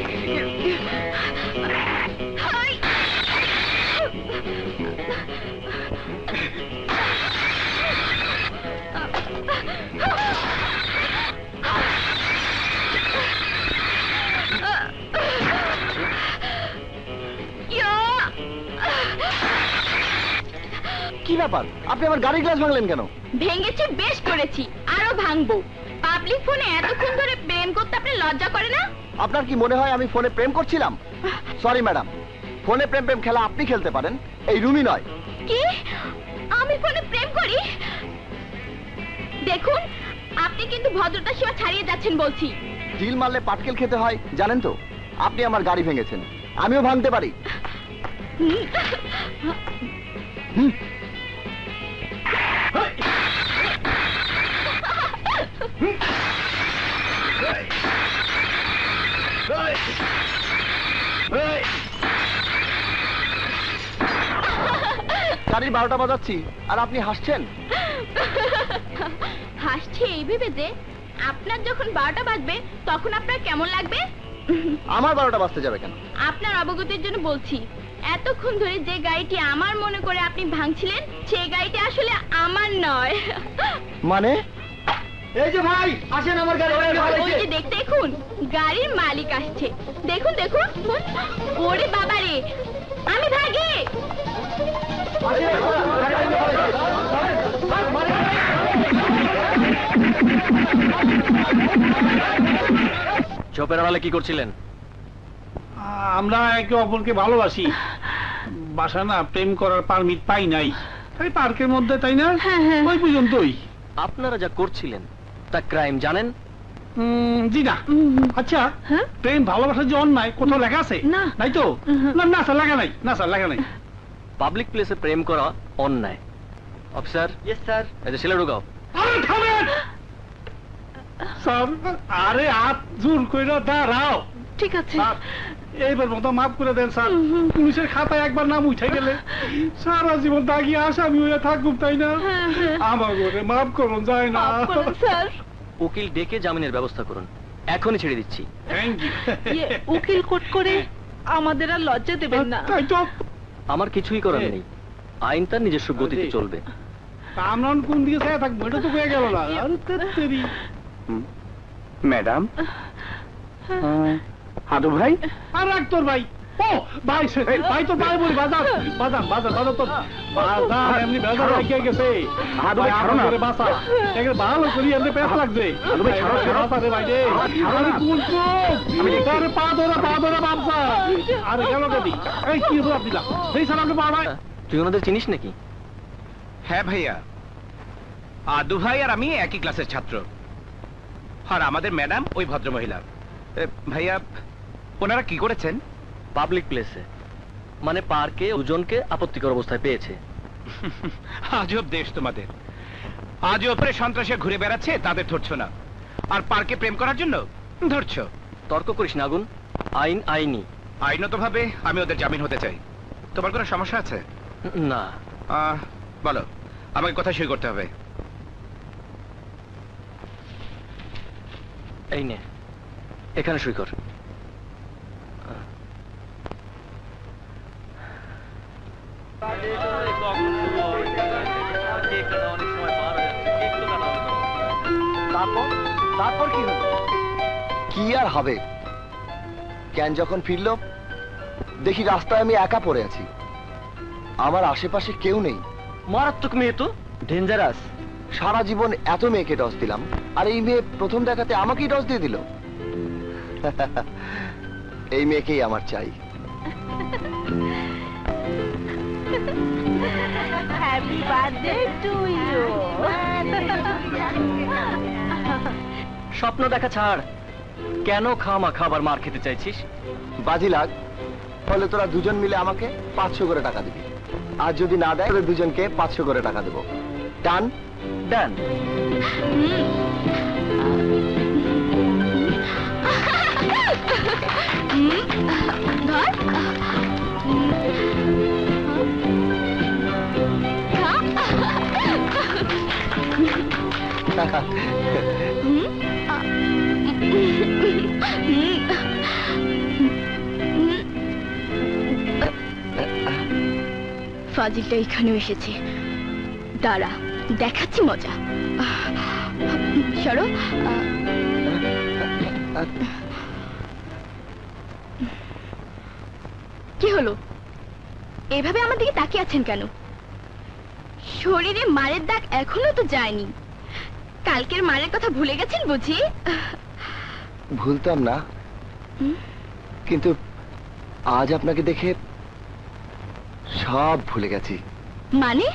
কি ব্যাপার আপনি আমার গাড়ির গ্লাস ভাঙলেন কেন ভেঙেছি বেশ করেছি আরো ভাঙবো পাবলিক ফোনে এতক্ষণ ধরে প্রেম করতে আপনি লজ্জা করে না আপনার কি মনে হয় আমি ফোনে প্রেম করছিলাম সরি ম্যাডাম ফোনে প্রেম প্রেম খেলা আপনি খেলতে পারেন এই রুমি নয় কি আমি ফোনে প্রেম করি দেখুন আপনি কিন্তু ভদ্রতা সীমা ছাড়িয়ে যাচ্ছেন বলছি ডিল মারলে পাটকেল খেতে হয় জানেন তো আপনি আমার গাড়ি ভেঙেছেন আমিও ভাঙতে পারি গাড়ির 12টা বাজাচ্ছি আর আপনি হাসছেন হাসছে এই ভেবে যে আপনার যখন 12টা বাজবে তখন আপনার কেমন লাগবে আমার 12টা বাজতে যাবে কেন আপনার অবগতির জন্য বলছি এতক্ষণ ধরে যে গাড়িটি আমার মনে করে আপনি ভাঙছিলেন সেই গাড়িটি আসলে আমার নয় মানে এই যে ভাই আসেন আমার গাড়ি ওই যে দেখুন গাড়ির মালিক আসছে দেখুন দেখুন ওরে বাবা রে আমি ভাগি চোপের বেলা কি করছিলেন আমরা একে অপরকে ভালোবাসি বাসা না প্রেম করার পারমিট পাই নাই তাই পার্কের মধ্যে তাই না ওই পর্যন্তই আপনারা যা করছিলেন তা ক্রাইম জানেন জি না আচ্ছা প্রেম ভালোবাসার যে অন্যায় কোথাও লেখা আছে নাই তো না না স্যার লেখা নাই না স্যার লেখা নাই পাবলিক প্লেসে প্রেম করা অন্যায় অফিসার ইয়েস স্যার এই যে ছেলে ঢুকাও আরে থামেন স্যার আরে হাত জোর কইরা দাঁড়াও ঠিক আছে এইবার মতো মাফ করে দেন স্যার পুলিশের খাতায় একবার নাম উঠে গেলে সারা জীবন দাগি আসামি হয়ে থাকুক তাই না আমার ঘরে মাফ করুন যায় না স্যার উকিল ডেকে জামিনের ব্যবস্থা করুন এখনই ছেড়ে দিচ্ছি থ্যাংক ইউ উকিল কোর্ট করে আমাদের আর লজ্জা দেবেন না তাই তো আমার কিছুই করার নেই আইন তার নিজস্ব গতিতে চলবে আমরা কোন দিকে চাই থাকবো এটা তো হয়ে গেল না আরে তেরি ম্যাডাম হাদু ভাই আর রাখ তোর ভাই ও ভাই ভাই তোর ভাই বলি বাজার বাজার বাজার বাজার তো বাজার এমনি বাজার রাখিয়ে গেছে হাদু ভাই ছাড়ো না বাসা একে ভালো করি এমনি পেছ লাগছে হাদু ভাই ছাড়ো বাসা রে ভাই রে আরে কোন তো আমি তার পা ধরা বামসা আরে গেল গদি এই কি হলো আপনি এই সালাম তো পা ভাই তুই ওনাদের চিনিস নাকি হ্যাঁ ভাইয়া, আদু ভাই আর আমি একই ক্লাসের ছাত্র, আর আমাদের ম্যাডাম ওই ভদ্রমহিলা। ভাইয়া, ওনারা কি করেছেন? পাবলিক প্লেসে, মানে পার্কে দুজনকে আপত্তিকর অবস্থায় পেয়েছে। আজব দেশ তোমাদের। আজ ওপরে সন্ত্রাসে ঘুরে বেড়াচ্ছে, তাদের ধরছো না, আর পার্কে প্রেম করার জন্য ধরছো। তর্ক করিস না আগুন, আইন আইনি। আইনত ভাবে আমি ওদের জামিন হতে চাই। তোমার কোনো সমস্যা আছে? না। বলো, আমাকে কথা সই করতে হবে। এই নে, এখানে সই কর। তারপর কি হলো? কি আর হবে? ক্যান যখন ফিরল, দেখি রাস্তায় আমি একা পড়ে আছি, আমার আশেপাশে কেউ নেই। মারাত্মক মেয়ে তো, ডেঞ্জারাস। সারা জীবন এত মেয়েকে ডস দিলাম, আর এই মেয়ে প্রথম দেখাতে আমাকেই ডস দিয়ে দিল। এই মেয়েকেই আমার চাই। Happy birthday to you. স্বপ্ন দেখা ছাড়, কেন খামা খাবার মার খেতে চাইছিস? বাজি লাগ, ফলে তোরা দুজন মিলে আমাকে 500 করে টাকা দিবি, আর যদি না দেয় তোদের দুজনকে 500 করে টাকা দেবো। ডান? ডান। ফাজিলটা এখানেও এসেছে, দাঁড়া দেখাচ্ছি মজা। সরো। কি হলো, এভাবে আমার দিকে তাকিয়ে আছেন কেন? শরীরে মারের দাগ এখনো তো যায়নি, কালকের মারের কথা ভুলে গেছেন বুঝি? ভুলতাম না, কিন্তু আজ আপনাকে দেখে সব ভুলে গেছি। মানে?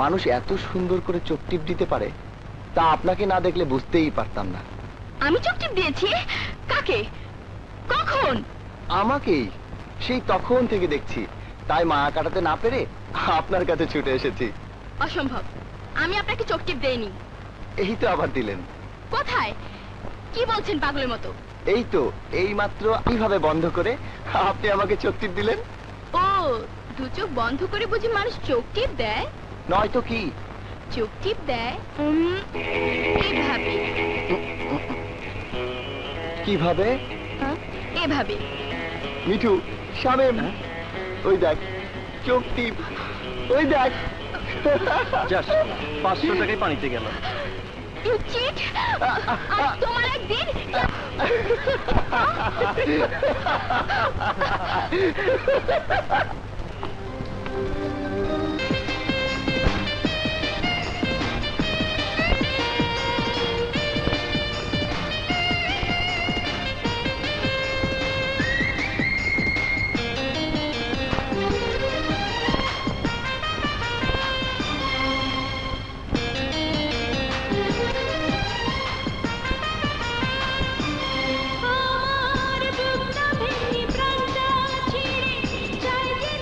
মানুষ এত সুন্দর করে চোখ টিপ দিতে পারে, তা আপনাকে না দেখলে বুঝতেই পারতাম না। আমি চোখ টিপ দিয়েছি? কাকে? কখন? আমাকেই, সেই তখন থেকে দেখছি, তাই মায়া কাটাতে না পেরে আপনার কাছে ছুটে এসেছি। অসম্ভব, আমি আপনাকে চোখ টিপ দেইনি। এই তো আবার দিলেন। কোথায়? কি বলছেন পাগলের মতো? এই তো, এই মাত্র এইভাবে বন্ধ করে আপনি আমাকে চোখ টিপ দিলেন। ও, দু চোখ বন্ধ করে বুঝি মানুষ চোখ টিপ দেয়? নয়তো কি? চোখ টিপ দেয় এভাবে। কিভাবে? এভাবে। মিঠু, শামেম, ওই দেখ চোখ টিপ, ওই দেখ। যাস, 500 টাকায় পানিতে গেল। You cheat! তোমার একদিন আমার বুকটা ভেঙে প্রাণটা ছিঁড়ে চাই যে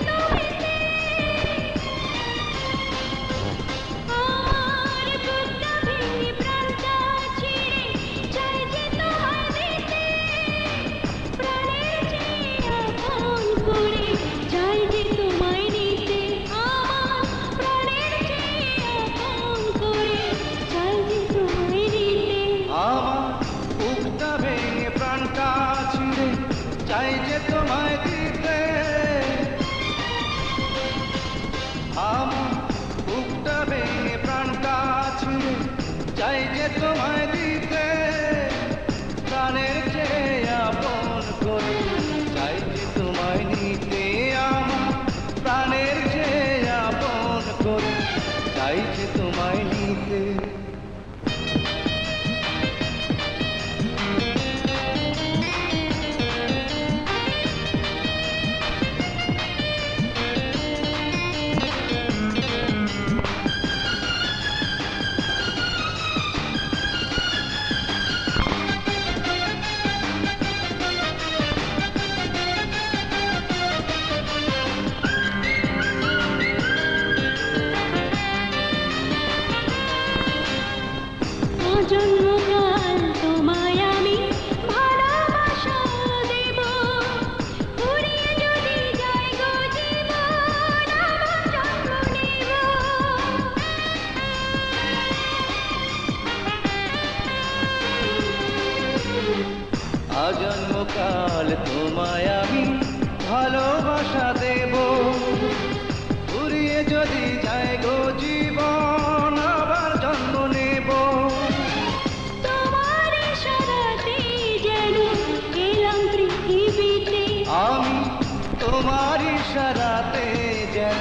তোমায় আমি ভালোবাসা দেব ঘুরিয়ে যদি যায় গো জীবন আবার জন্ম নেব তোমার ইশারাতে যেন এলাম পৃথিবীতে আমি তোমার ইশারাতে যেন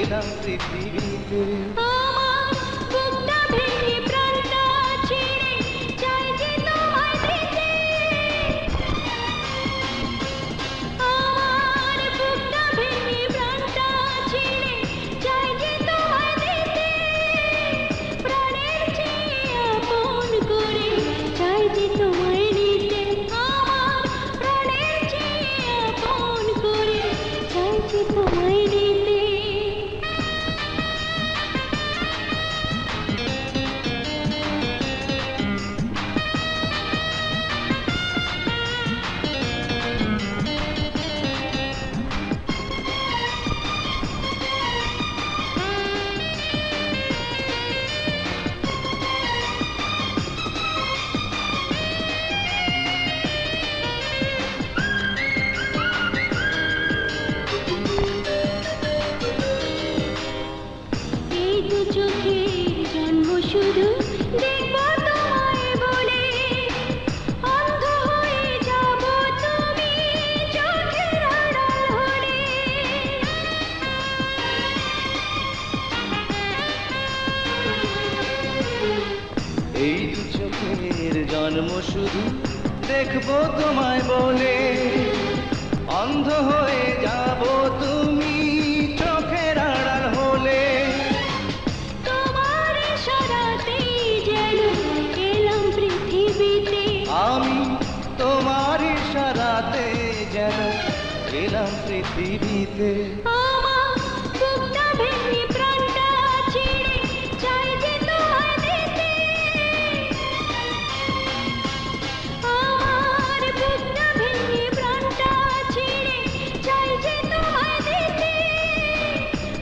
এলাম পৃথিবীতে আমার বুকটা ভেঙে প্রাণটা ছিঁড়ে চাই যে তোমায় দিতে আমার বুকটা ভেঙে প্রাণটা ছিঁড়ে চাই যে তোমায় দিতে প্রাণের চেয়ে আপন করে চাই যে তোমায় নিতে আমার প্রাণের চেয়ে আপন করে চাই যে তোমায় নিতে এই দু চোখের জন্ম শুধু দেখব তোমায় বলে অন্ধ হয়ে যাব তুমি চোখের আড়াল হলে এই দু চোখের জন্ম শুধু দেখবো তোমায় বলে অন্ধ হয়ে যাব তুমি চোখের আড়াল হলে তোমার ইশারাতে যেন এলাম পৃথিবীতে আমি তোমার ইশারাতে যেন এলাম পৃথিবীতে আমার বুকটা ভেঙে প্রাণটা ছিঁড়ে চাই যে তোমায় দিতে আমার বুকটা ভেঙে প্রাণটা ছিঁড়ে চাই যে তোমায় দিতে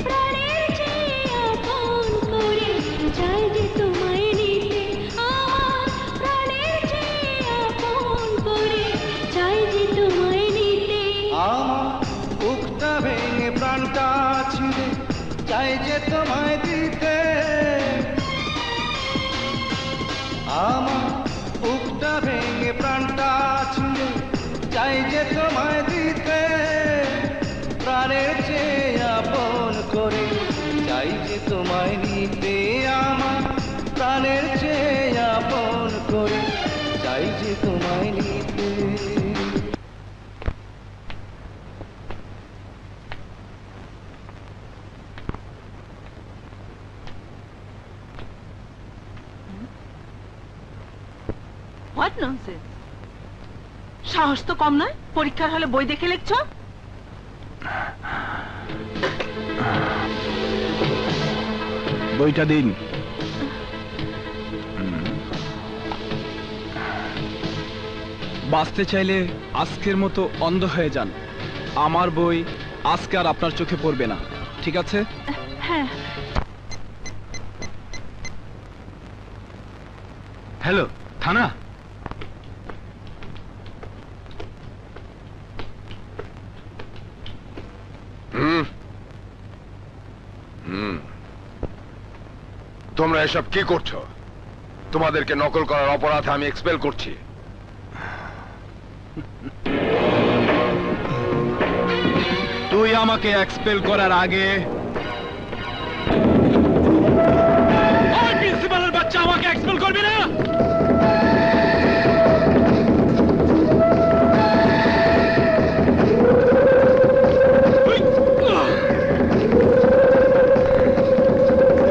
প্রাণের চেয়ে আপন করে চাই যে তোমায় নিতে আমার প্রাণের চেয়ে আপন করে চাই যে তোমায় নিতে আমার বুকটা ভেঙে প্রাণটা ছিঁড়ে চাই যে তোমায় দিতে আমার বুকটা ভেঙে প্রাণটা ছিঁড়ে চাই যে তোমায় দিতে প্রাণের চেয়ে আপন করে চাই যে তোমায় নিতে আমার প্রাণের চেয়ে আপন করে চাই যে তোমায় নিতে হোয়াট ননসেন্স সাহস তো কম নয় পরীক্ষার হলে বই দেখে লিখছো বইটা দিন বাঁচতে চাইলে আজকের মতো অন্ধ হয়ে যান আমার বই আজকে আর আপনার চোখে পড়বে না ঠিক আছে হ্যাঁ হ্যালো থানা তোমরা এসব কি করছো তোমাদেরকে নকল করার অপরাধে আমি এক্সপেল করছি তুই আমাকে এক্সপেল করার আগে ওই প্রিন্সিপালের বাচ্চা আমাকে এক্সপেল করবি না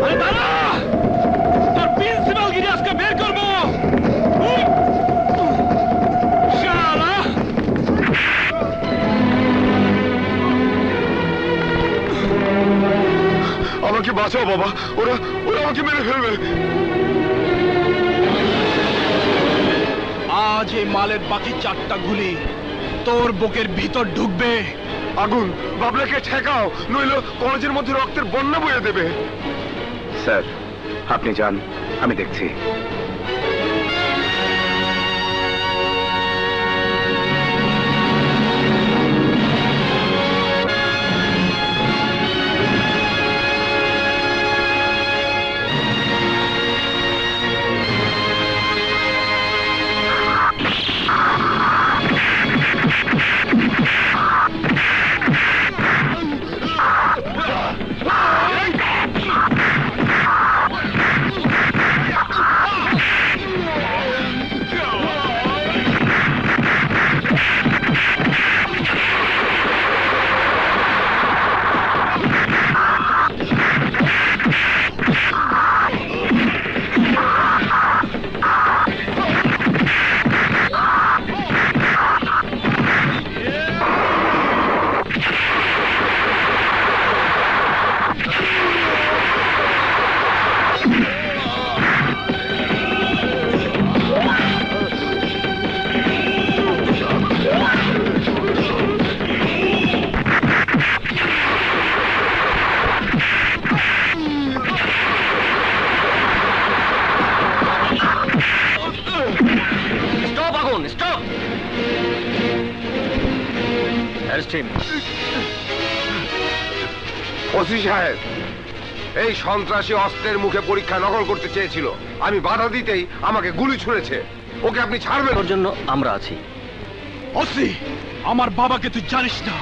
আরে দাঁড়া তোর প্রিন্সিপাল গিরি আজকে বের করবো শালা আমাকে বাঁচাও বাবা ওরা ওরা আমাকে মেরে ফেলবে আজ এই মালের বাকি 4টা গুলি তোর বুকের ভিতর ঢুকবে আগুন বাবলাকে ঠেকাও নইলে কলেজের মধ্যে রক্তের বন্যা বয়ে দেবে স্যার আপনি যান আমি দেখছি কোশ্চেন। ওসি সাহেব, এই সন্ত্রাসী অস্ত্রের মুখে পরীক্ষা নকল করতে চেয়েছিল, আমি বাধা দিতেই আমাকে গুলি ছুঁড়েছে। ওকে আপনি ছাড়বেন? ওর জন্য আমরা আছি। ওসি, আমার বাবাকে তুই জানিস না।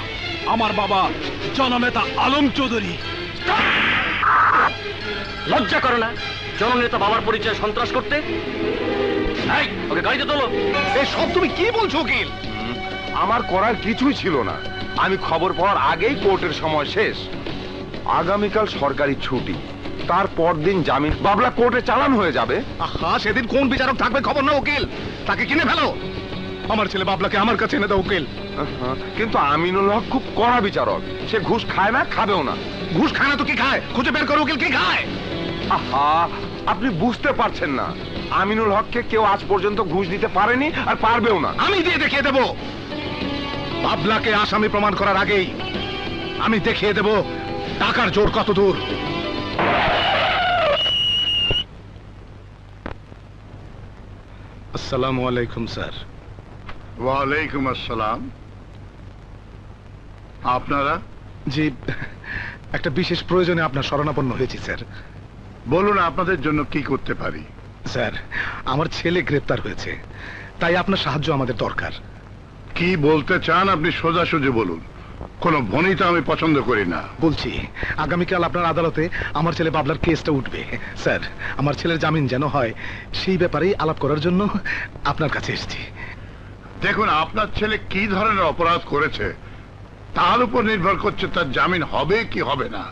আমার বাবা জননেতা আলম চৌধুরী। লজ্জা করে না জননেতা বাবার পরিচয় সন্ত্রাস করতে? ওকে গাড়িতে তোলো। সব তুমি কি বলছো উকিল? আমার করার কিছুই ছিল না। আমি খবর পাওয়ার আগেই কোর্টের সময় শেষ। আগামীকাল সরকারি ছুটি, তারপর দিন জামিন। বাবলা কোর্টে চালান হয়ে যাবে। আহা, সেদিন কোন বিচারক থাকবে খবর না উকিল। তাকে কিনে ফেলো। আমার ছেলে বাবলাকে আমার কাছে এনে দাও উকিল। কিন্তু আমিনুল হক খুব কড়া বিচারক। সে ঘুষ খায় না, খাবেও না। ঘুষ খায় না তো কি খায়? খুঁজে বের করো উকিল, কি খায়। আহা, আপনি বুঝতে পারছেন না। আমিনুল হককে কেউ আজ পর্যন্ত ঘুষ দিতে পারেনি, আর পারবেও না। আমি দিয়ে দেখিয়ে দেব। বাবলাকে আসামি প্রমাণ করার আগেই আমি দেখিয়ে দেব টাকার জোর কত দূর। আসসালামু আলাইকুম স্যার। ওয়ালাইকুম আসসালাম। আপনারা? জি, একটা বিশেষ প্রয়োজনে আপনার শরণাপন্ন হয়েছি স্যার। বলুন, আপনাদের জন্য কি করতে পারি? স্যার, আমার ছেলে গ্রেপ্তার হয়েছে, তাই আপনার সাহায্য আমাদের দরকার। কি বলতে চান আপনি সোজাসুজি বলুন। কোনো ভনিতা আমি পছন্দ করি না। বলছি, আগামীকাল আপনার আদালতে আমার ছেলে বাবলার কেসটা উঠবে। স্যার, আমার ছেলের জামিন যেন হয় সেই ব্যাপারেই আলাপ করার জন্য আপনার কাছে এসেছি। দেখুন, আপনার ছেলে কি ধরনের অপরাধ করেছে তার উপর নির্ভর করছে তার জামিন হবে কি হবে না।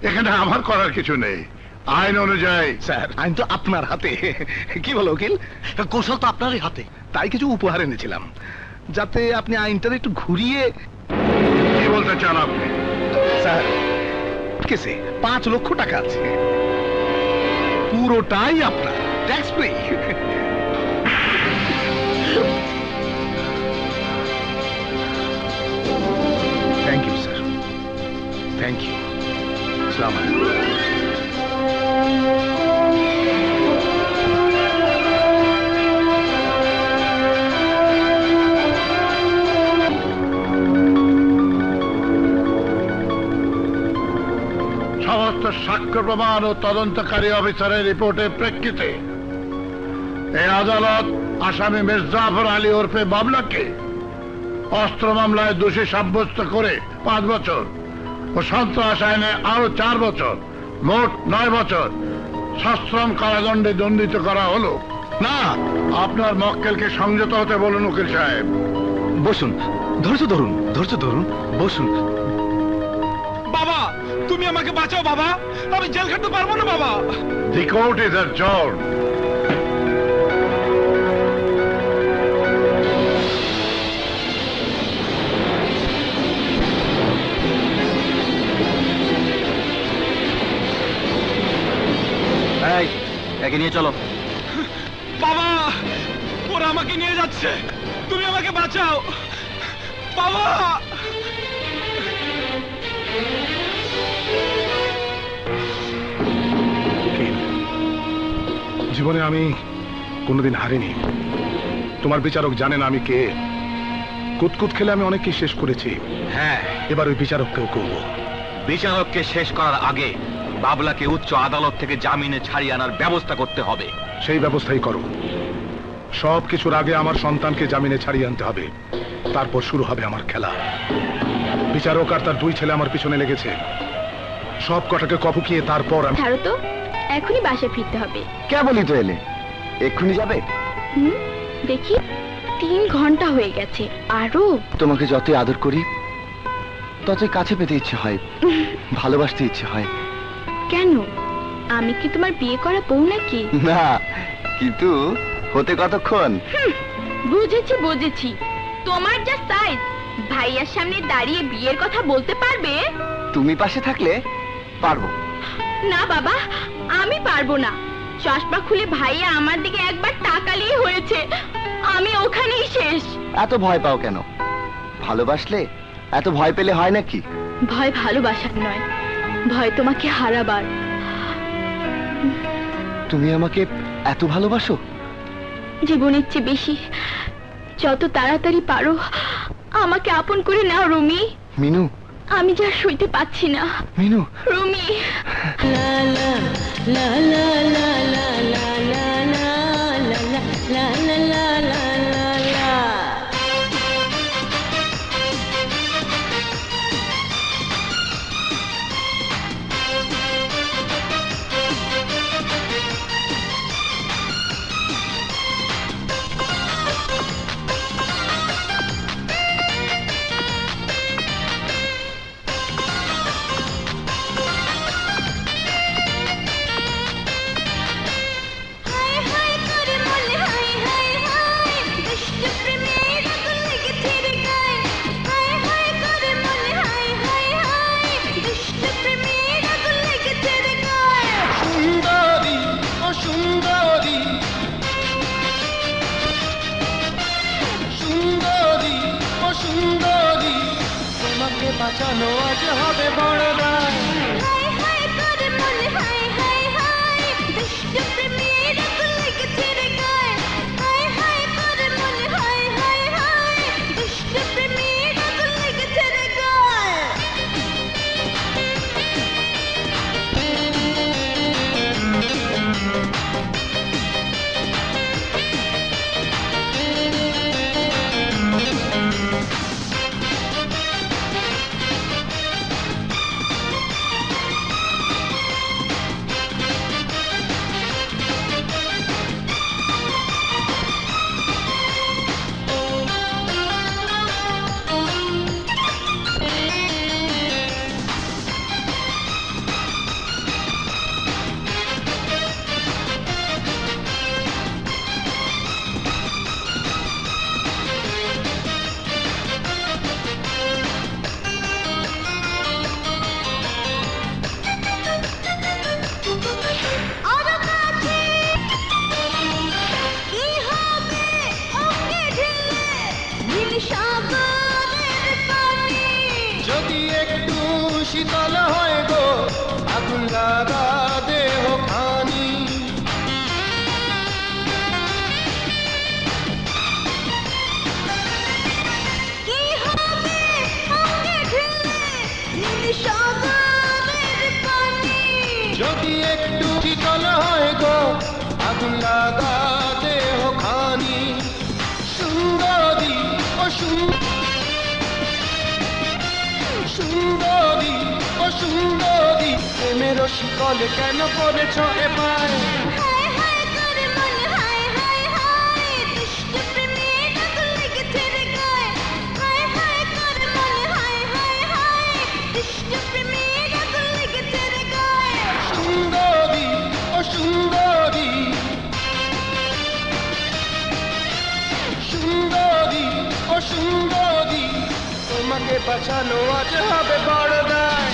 এখানে আমার করার কিছু নেই। আইন অনুযায়ী। স্যার, আইন তো আপনার হাতে। কি বলো উকিল? কৌশল তো আপনারই হাতে। তাই কিছু উপহার এনেছিলাম, যাতে আপনি আইনটা একটু ঘুরিয়ে। কি বলতে চান আপনি? স্যার, কেসে 5 লক্ষ টাকা আছে, পুরোটাই আপনার, tax free. Thank you sir, thank you. আসসালামু আলাইকুম। সমস্ত সাক্ষ্য প্রমাণ ও তদন্তকারী অফিসারের রিপোর্টের প্রেক্ষিতে এই আদালত আসামি মির্জাফর আলী ওরফে বাবলাকে অস্ত্র মামলায় দোষী সাব্যস্ত করে 5 বছর ও সন্ত্রাস আইনে আরো 4 বছর, মোট 9 বছর সশ্রম কারাদণ্ডে দণ্ডিত করা হলো। না, আপনার মক্কেলকে সংযত হতে বলুন উকিল সাহেব। বসুন, ধৈর্য ধরুন, ধৈর্য ধরুন, বসুন। বাবা, তুমি আমাকে বাঁচাও বাবা, আমি জেল খাটতে পারবো না বাবা। The court is adjourned. একে নিয়ে চলো। বাবা, ওরা আমাকে নিয়ে যাচ্ছে, তুমি আমাকে বাঁচাও বাবা। জীবনে আমি কোনোদিন হারিনি। তোমার বিচারক জানেন আমি কে। কুতকুত খেলে আমি অনেককে শেষ করেছি। হ্যাঁ, এবার ওই বিচারককেও করব। বিচারককে শেষ করার আগে বাবলাকে উচ্চ আদালত থেকে জামিনে ছাড়িয়ে আনার ব্যবস্থা করতে হবে। সেই ব্যবস্থাই করো। সব কিছুর আগে আমার সন্তানকে জামিনে ছাড়িয়ে আনতে হবে, তারপর শুরু হবে আমার খেলা। বিচারক আর তার 2 ছেলে আমার পিছনে লেগেছে। সব কটাকে কপকিয়ে তারপর আমি। ছাড়ো তো, এখনই বাসায় ফিরতে হবে। কে বলি তো এলে এক্ষুনি যাবে? দেখি 3 ঘন্টা হয়ে গেছে। আরো তোমাকে যতই আদর করি ততই কাছে পেতে ইচ্ছে হয়, ভালোবাসতে ইচ্ছে হয়। কেন? আমি কি তোমার বিয়ে করা বউ নাকি? না, কিন্তু হতে কতক্ষণ? বুঝেছি বুঝেছি, তোমার যা সাইজ, ভাইয়ার সামনে দাঁড়িয়ে বিয়ের কথা বলতে পারবে? তুমি পাশে থাকলে পারবো। না বাবা, আমি পারবো না। চশমা খুলে ভাইয়া আমার দিকে একবার তাকালেই হয়েছে, আমি ওখানেই শেষ। এত ভয় পাও কেন? ভালোবাসলে এত ভয় পেলে হয় নাকি? ভয় ভালোবাসার নয়, ভয় তোমাকে হারাবার। তুমি আমাকে এত ভালোবাসো? জীবনের চেয়ে বেশি। যত তাড়াতাড়ি পারো আমাকে আপন করে নাও রুমি। মিনু, আমি যা সইতে পাচ্ছি না। মিনু, রুমি। লা লা লা লা লা লা লা লা লা লা লা লা লা লা লা। বাঁচানো আজ হবে বড় দায়। যদি একটু শীতল হয় গো আগুন লাগা দেহ খানি। যদি একটু শীতল হয় গো আগুন লাগা দেহ খানি। সুন্দরী ও সুন্দরী ও সুন্দরী প্রেমের শিকলে কেন করেছ এবার? সুন্দরী ও সুন্দরী সুন্দরী ও সুন্দরী তোমাকে বাঁচানো আজ হবে বড় দায়।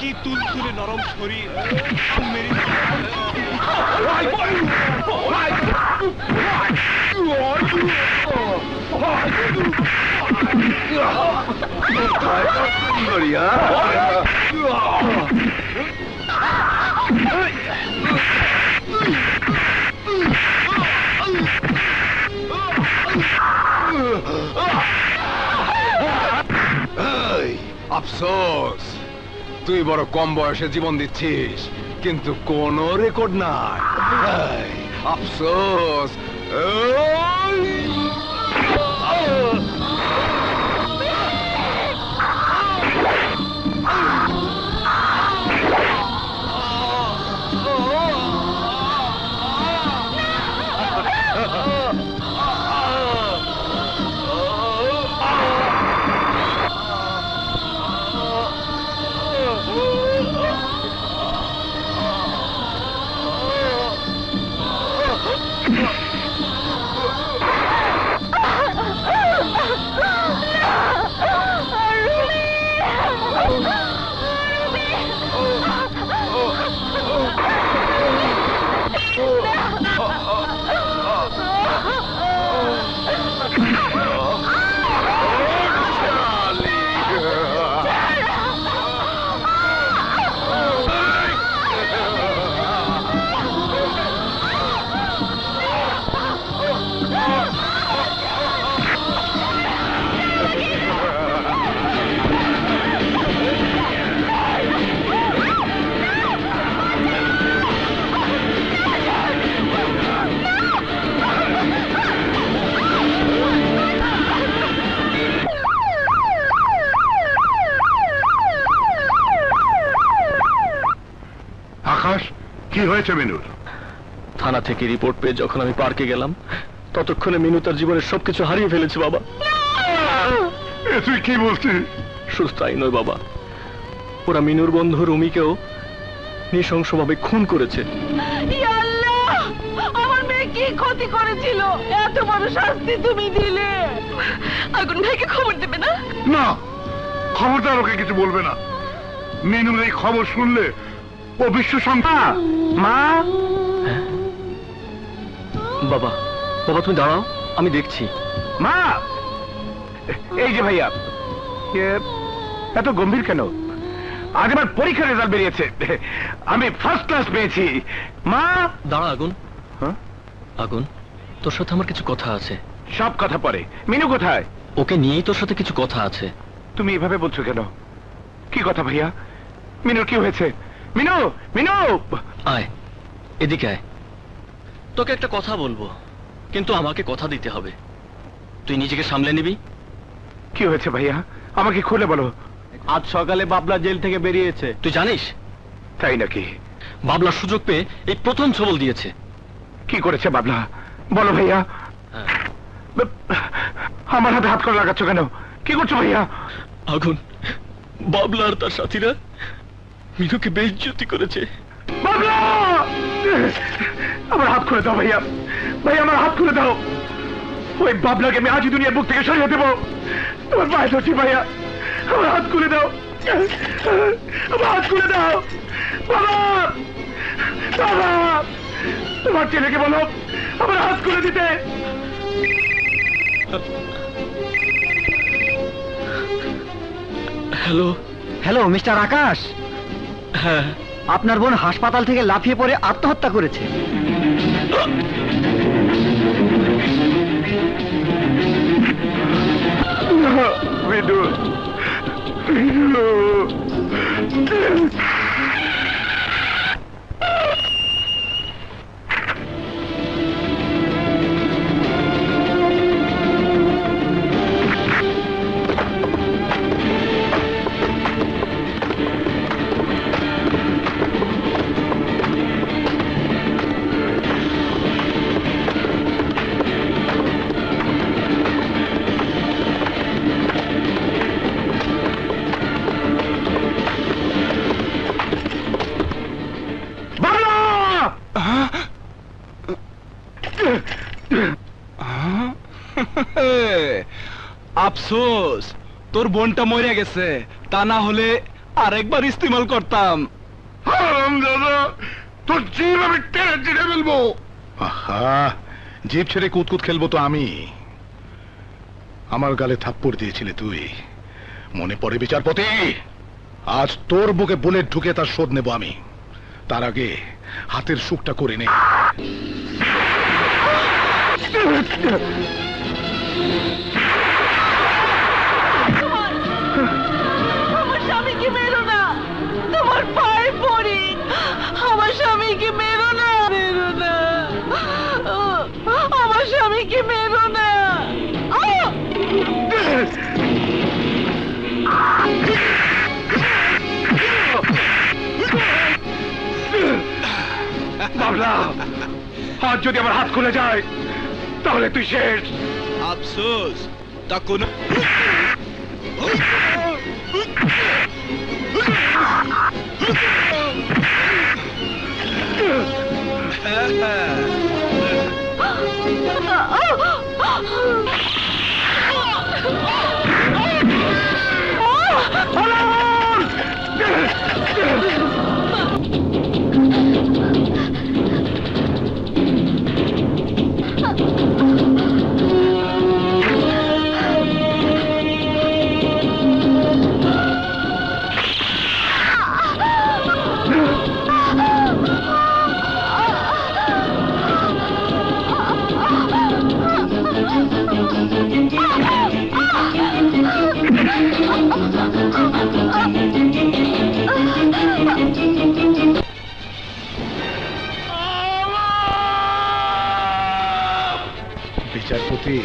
কি তুলতুলে নরম শরীর, আফসোস, তুই বড় কম বয়সে জীবন দিচ্ছিস, কিন্তু কোনো রেকর্ড নাই। আফসোস। আকাশ, কি হয়েছে মিনুর? থানা থেকে রিপোর্ট পেয়ে যখন আমি পার্কে গেলাম, ততক্ষণে মিনু তার জীবনের সবকিছু হারিয়ে ফেলেছে বাবা। তুই কি বলছিস? শুধু তাই নয় বাবা, ওরা মিনুর বন্ধু রুমিকেও নৃশংসভাবে খুন করেছে। আমার মেয়ে কি ক্ষতি করেছিল? এত বড় শাস্তি তুমি দিলে। আগুন ভাইকে খবর দেবে না? না, খবরদার ওকে কিছু বলবে না। মিনুর এই খবর শুনলে ও বিশ্ব সংখ্যা। মা, বাবা বাবা তুমি দাঁড়াও, আমি দেখছি। মা, এই যে ভাইয়া, এত গম্ভীর কেন? আজ আমার পরীক্ষার রেজাল্ট বেরিয়েছে, আমি ফার্স্ট ক্লাস পেয়েছি। মা, দাঁড়া আগুন। আগুন, তোর সাথে আমার কিছু কথা আছে। সব কথা পরে, মিনু কোথায়? ওকে নিয়েই তোর সাথে কিছু কথা আছে। তুমি এভাবে বলছো কেন? কি কথা ভাইয়া? মিনুর কি হয়েছে? মিনু, মিনু, আয় এদিকে আয়, তোকে একটা কথা বলবো, কিন্তু আমাকে কথা দিতে হবে। তুই নিজেকে সামলে নিবি। কি হয়েছে ভাইয়া? আমাকে খুলে বলো। আজ সকালে বাবলা জেল থেকে বেরিয়েছে। তুই জানিস? তাই নাকি? বাবলা সুযোগ পেয়ে এই প্রথম ছবল দিয়েছে। কি করেছে বাবলা? বলো ভাইয়া। আমার হাতে হাত করে লাগাচ্ছ কেন? কি করছো ভাইয়া? আগুন, বাবলা আর তার সাথীরা মিনুকে বেইজ্জতি করেছে। বাবলা, আমার হাত খুলে দাও ভাইয়া। ভাই আমার হাত খুলে দাও। ওই বাবলাকে আমি আজই দুনিয়ার বুক থেকে সরিয়ে দেবো। তোমার পায়ে ধরছি ভাইয়া, আমার হাত খুলে দাও। আমার হাত খুলে দাও। বাবা, বাবা, তোমার ছেলেকে বলো আমার হাত খুলে দিতে। হ্যালো হ্যালো মিস্টার আকাশ। হ্যাঁ, আপনার বোন হাসপাতাল থেকে লাফিয়ে পড়ে আত্মহত্যা করেছে। বিদু, বিদু। আফসোস তোর বোনটা মরে গেছে, তা না হলে আরেকবার ইস্তেমাল করতাম। তোর জিভ আমি টেনে ছিঁড়ে ফেলবো। আহা, জিভ ছেড়ে কুতকুত খেলবো তো আমি। আমার গালে থাপ্পড় দিয়েছিলে তুই, মনে পড়ে বিচারপতি? আজ তোর বুকে বুলেট ঢুকে তার শোধ নেব আমি। তার আগে হাতের সুখটা করে নে। আমার স্বামীকে মেরো না, তোমার পায়ে পড়ি। আমার স্বামীকে মেরো না, মেরো না, আমার স্বামীকে মেরো না। বাবলা, আজ যদি আমার হাত খুলে যায় তাহলে তুই শেষ। আফসোস তা কোন বিচারপতি,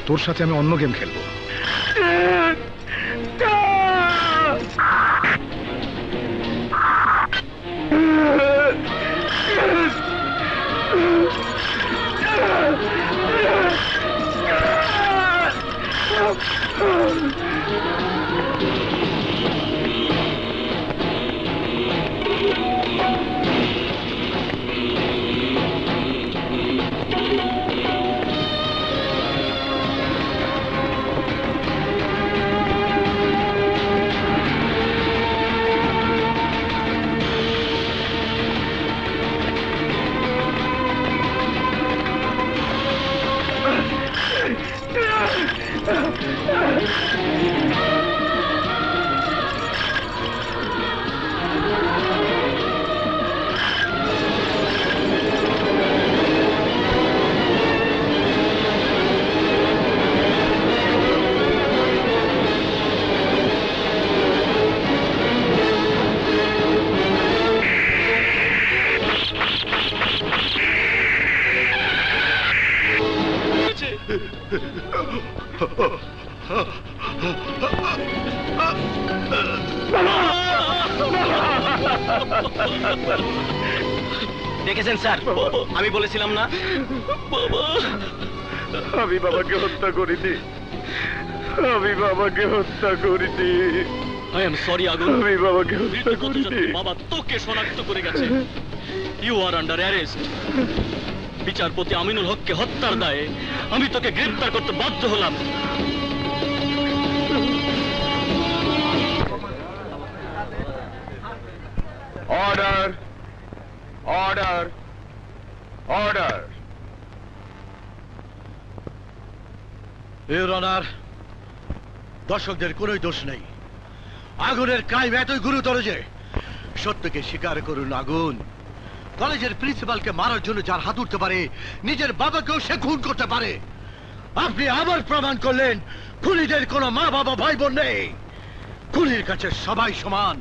তোর সাথে আমি অন্য গেম খেলবো। দেখেছেন স্যার, আমি বলেছিলাম না? আমি বাবাকে হত্যা করিনি, আমি বাবাকে হত্যা করিনি। আই এম সরি আগুন, আমি বাবাকে হত্যা করিনি। বাবা তোকে শনাক্ত করে গেছে। You are under arrest. বিচারপতি আমিনুল হককে হত্যার দায়ে আমি তোকে গ্রেফতার করতে বাধ্য হলাম। Order, order, order. Your honour, দর্শকদের কোনোই দোষ নেই। আগুনের ক্রাইম এতই গুরুতর যে সত্যকে স্বীকার করুন। আগুন কলেজের প্রিন্সিপালকে মারার জন্য যার হাত উঠতে পারে, নিজের বাবাকেও সে খুন করতে পারে। আপনি আবার প্রমাণ করলেন খুনিদের কোনো মা বাবা ভাই বোন নেই। খুনির কাছে সবাই সমান,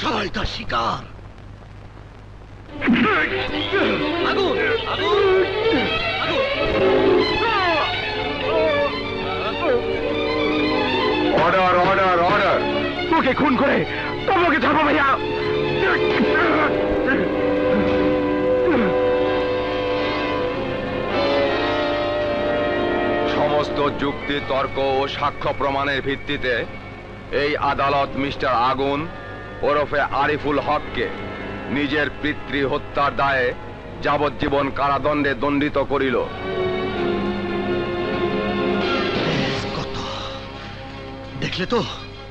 সবাই তার শিকার। আগুন, আগুন, অর্ডার, অর্ডার, অর্ডার। তোকে খুন করে তোমাকে ছাড়বো ভাইয়া। সমস্ত যুক্তি, তর্ক ও সাক্ষ্য প্রমাণের ভিত্তিতে এই আদালত মিস্টার আগুন ওরফে আরিফুল হককে নিজের পিতৃ হত্যার দায়ে যাবজ্জীবন কারাদণ্ডে দণ্ডিত করিল। দেখলে তো,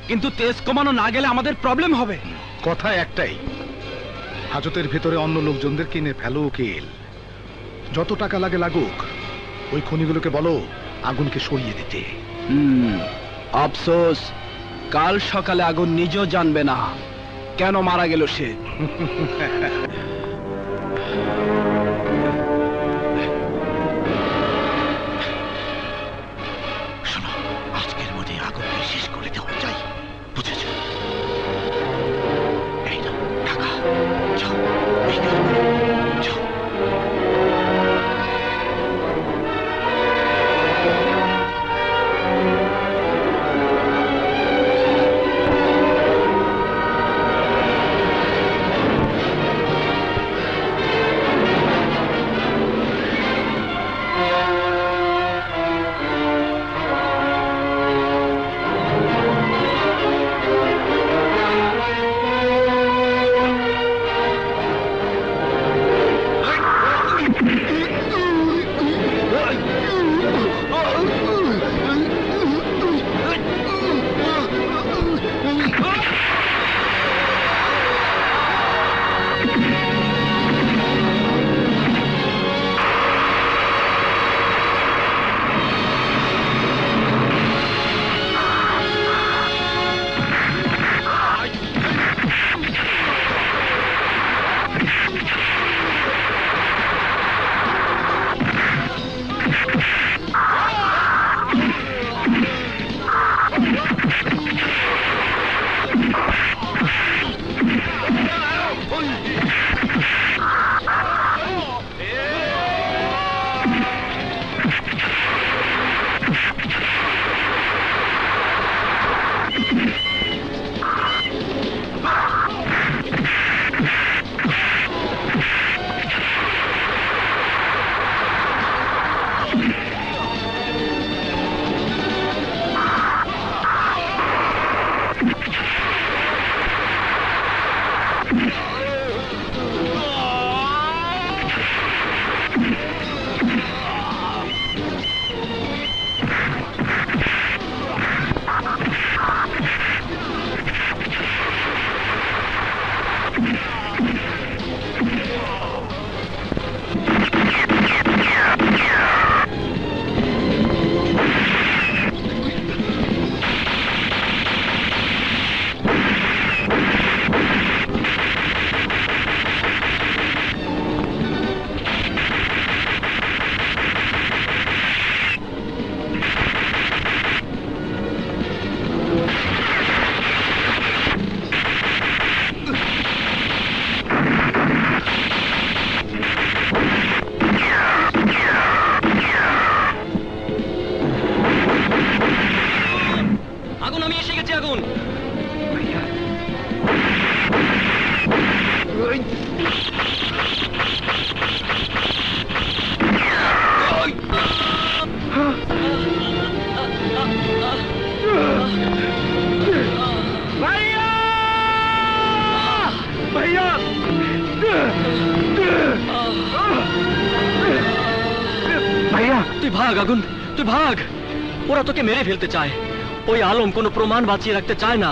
কিন্তু তেজ কমানো না গেলে আমাদের প্রবলেম হবে। কথা একটাই, হাজতের ভেতরে অন্য লোকজনদের কিনে ফেলো উকিল। যত টাকা লাগে লাগুক, ওই খনিগুলোকে বলো আগুনকে সরিয়ে দিতে। আফসোস, কাল সকালে আগুন নিজেও জানবে না কেন মারা গেল সে। শোনো, আজকের মধ্যে আগুনকে শেষ করে দেওয়া যায়, বুঝেছ? এই না টাকা, যাও, এই কাজ করো, যাও। তুই ভাগ আগুন, তুই ভাগ। ওরা তোকে মেরে ফেলতে চায়। ওই আলম কোনো প্রমাণ বাঁচিয়ে রাখতে চায় না।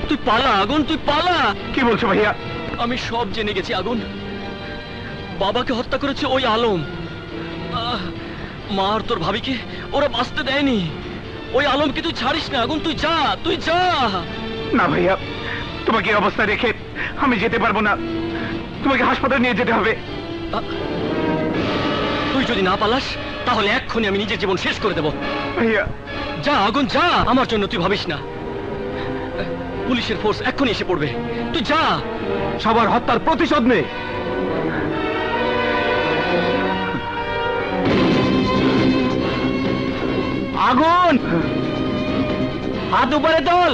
তুই পালা আগুন, তুই পালা। কি বলছো ভাইয়া? আমি সব জেনে গেছি আগুন। বাবাকে হত্যা করেছে ওই আলম। মা আর তোর ভাবিকে ওরা বাঁচতে দেয়নি। ওই আলমকে তুই ছাড়িস না আগুন, তুই যা, তুই যা। না ভাইয়া, তোমাকে এই অবস্থা রেখে আমি যেতে পারবো না। তোমাকে হাসপাতালে নিয়ে যেতে হবে। তুই যদি না পালাস তাহলে এক্ষুনি আমি নিজের জীবন শেষ করে দেব। ভাইয়া যা আগুন যা, আমার জন্য তুই ভাবিস না। পুলিশের ফোর্স এক্ষুনি এসে পড়বে, তুই যা। সবার হত্যার প্রতিশোধ নে। আগুন, হাত উপরে তোল।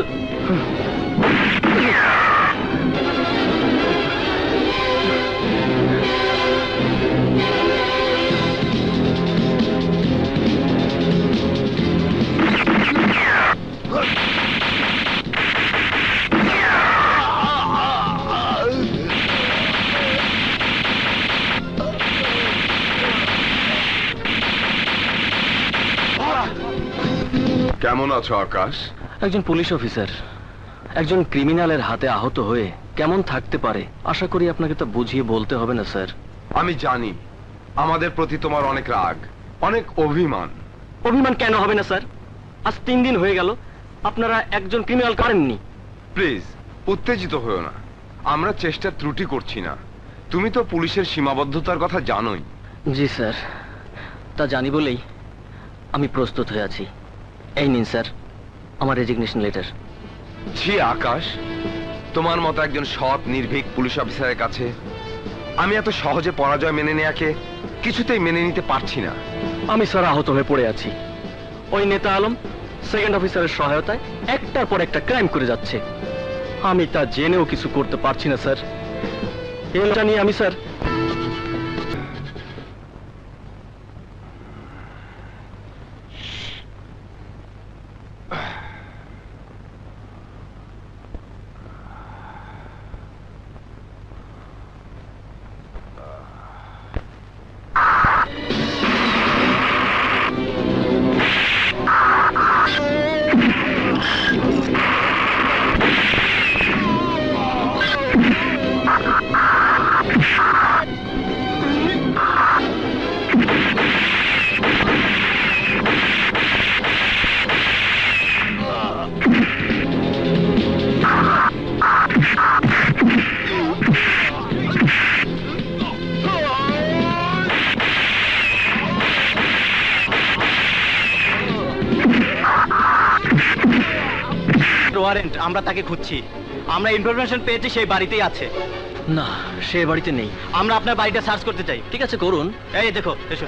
কেমন আছো আকাশ? একজন পুলিশ অফিসার একজন ক্রিমিনালের হাতে আহত হয়ে কেমন থাকতে পারে আশা করি আপনাকে তা বুঝিয়ে বলতে হবে না স্যার। আমি জানি আমাদের প্রতি তোমার অনেক রাগ, অনেক অভিমান। অভিমান কেন হবে না স্যার? আজ 3 দিন হয়ে গেল আপনারা একজন ক্রিমিনাল করেননি। প্লিজ উত্তেজিত হও না, আমরা চেষ্টার ত্রুটি করছি না। তুমি তো পুলিশের সীমাবদ্ধতার কথা জানোই। জি স্যার, তা জানি বলেই আমি প্রস্তুত হয়ে আছি। এই নিন স্যার আমার রেজিগনেশন লেটার। জি আকাশ, তোমার মতো একজন সৎ নির্ভীক পুলিশ অফিসারের কাছে আমি এত সহজে পরাজয় মেনে নেয়াকে কিছুতেই মেনে নিতে পারছি না। আমি স্যার আহত হয়ে পড়ে আছি। ওই নেতা আলম সেকেন্ড অফিসারের সহায়তায় একটার পর একটা ক্রাইম করে যাচ্ছে। আমি তা জেনেও কিছু করতে পারছি না স্যার। এটা নিয়ে আমি স্যার ওয়ারেন্ট, আমরা তাকে খুঁজছি। আমরা ইনফরমেশন পেয়েছি সেই বাড়িতেই আছে। না, সে বাড়িতে নেই। আমরা আপনার বাড়িটা সার্চ করতে চাই। ঠিক আছে করুন। এই দেখো, এসো।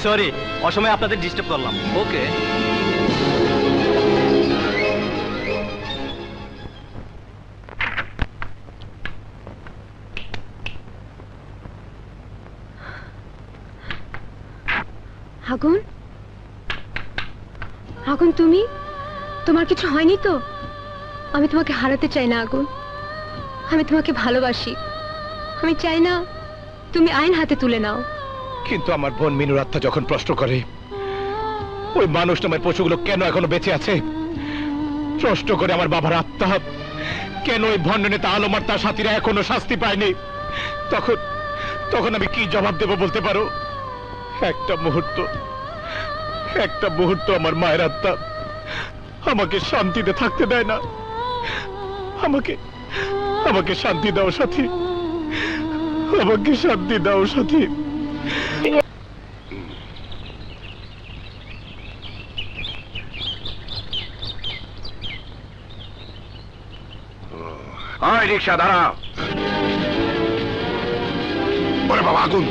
সরি, অসময়ে আপনাদের ডিস্টার্ব করলাম। ওকে। আগুন, আগুন তুমি? তোমার কিছু হয়নি তো? আমি তোমাকে হারাতে চাই না আগুন। আমি তোমাকে ভালোবাসি। আমি চাই না তুমি আইন হাতে তুলে নাও। কিন্তু আমার বোন মিনুর আত্মা যখন প্রশ্ন করে ওই মানুষ নামের পশুগুলো কেন এখনো বেঁচে আছে, প্রশ্ন করে আমার বাবার আত্মা কেন ওই ভণ্ড নেতা আলম আর তার সাথীরা এখনো শাস্তি পায়নি, তখন তখন আমি কি জবাব দেব বলতে পারো? একটা মুহূর্ত আমার মায়ের আত্মা আমাকে শান্তিতে থাকতে দেয় না। আমাকে শান্তি দাও সাথী, আমাকে শান্তি দাও সাথী। রিক্সা দাঁড়া। ওরে বাবা আগুন!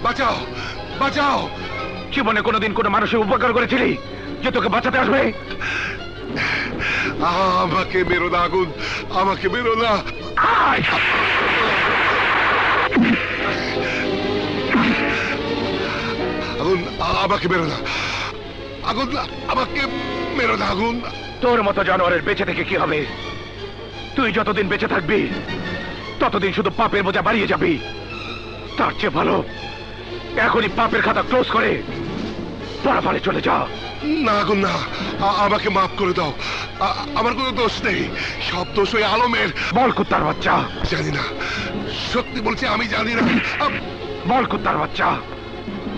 বাঁচাও, বাঁচাও! জীবনে কোনোদিন কোনো মানুষের উপকার করেছিলি যে তোকে বাঁচাতে আসবে? আমাকে বেরো না আগুন, আমাকে বেরো না। আগুন, আমাকে বেরো না। আগুন, আমাকে মেরো না আগুন। তোর মতো জানোয়ারের বেঁচে থেকে কি হবে? তুই যতদিন বেঁচে থাকবি ততদিন শুধু পাপের বোঝা বাড়িয়ে যাবি। তার চেয়ে ভালো এখনই পাপের খাতা ক্লোজ করে পরাফারে চলে যা। না আগুন না, আমাকে মাফ করে দাও। আমার কোনো দোষ নেই, সব দোষ ওই আলমের। বল কুত্তার বাচ্চা। জানি না, সত্যি বলছি আমি জানি না। বল কুত্তার বাচ্চা,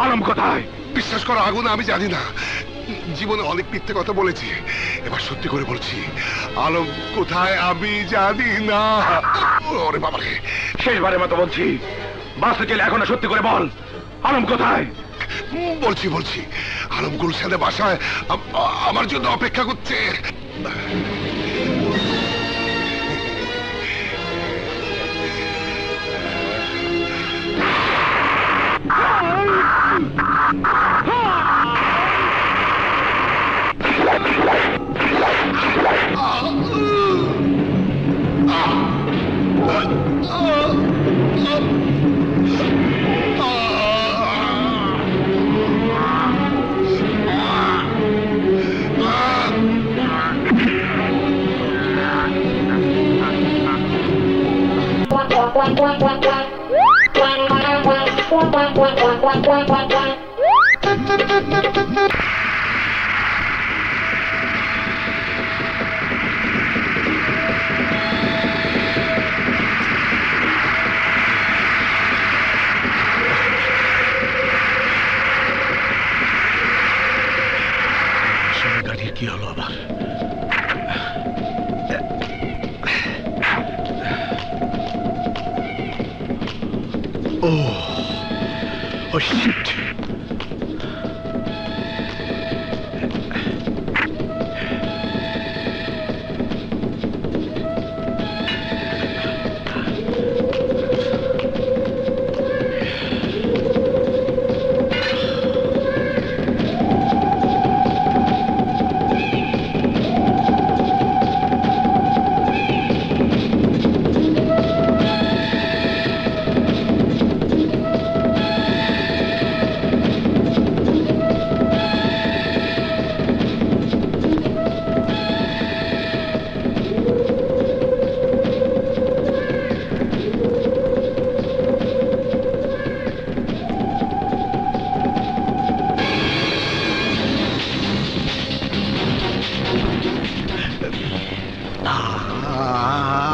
আলম কোথায়? বিশ্বাস করো আগুন, আমি জানি না। জীবনে অনেক মিথ্যে কথা বলেছি, এবার সত্যি করে বলছি, আলম কোথায় আমি জানি না। ওরে বাবা রে! শেষবারের মতো বলছি, বাসে চলে এখনো সত্যি করে বল, আলম কোথায়? বলছি বলছি, আলম গুলশানের বাসায় আমার জন্য অপেক্ষা করছে। গাড়ির কি হলো আবার? Oh shit!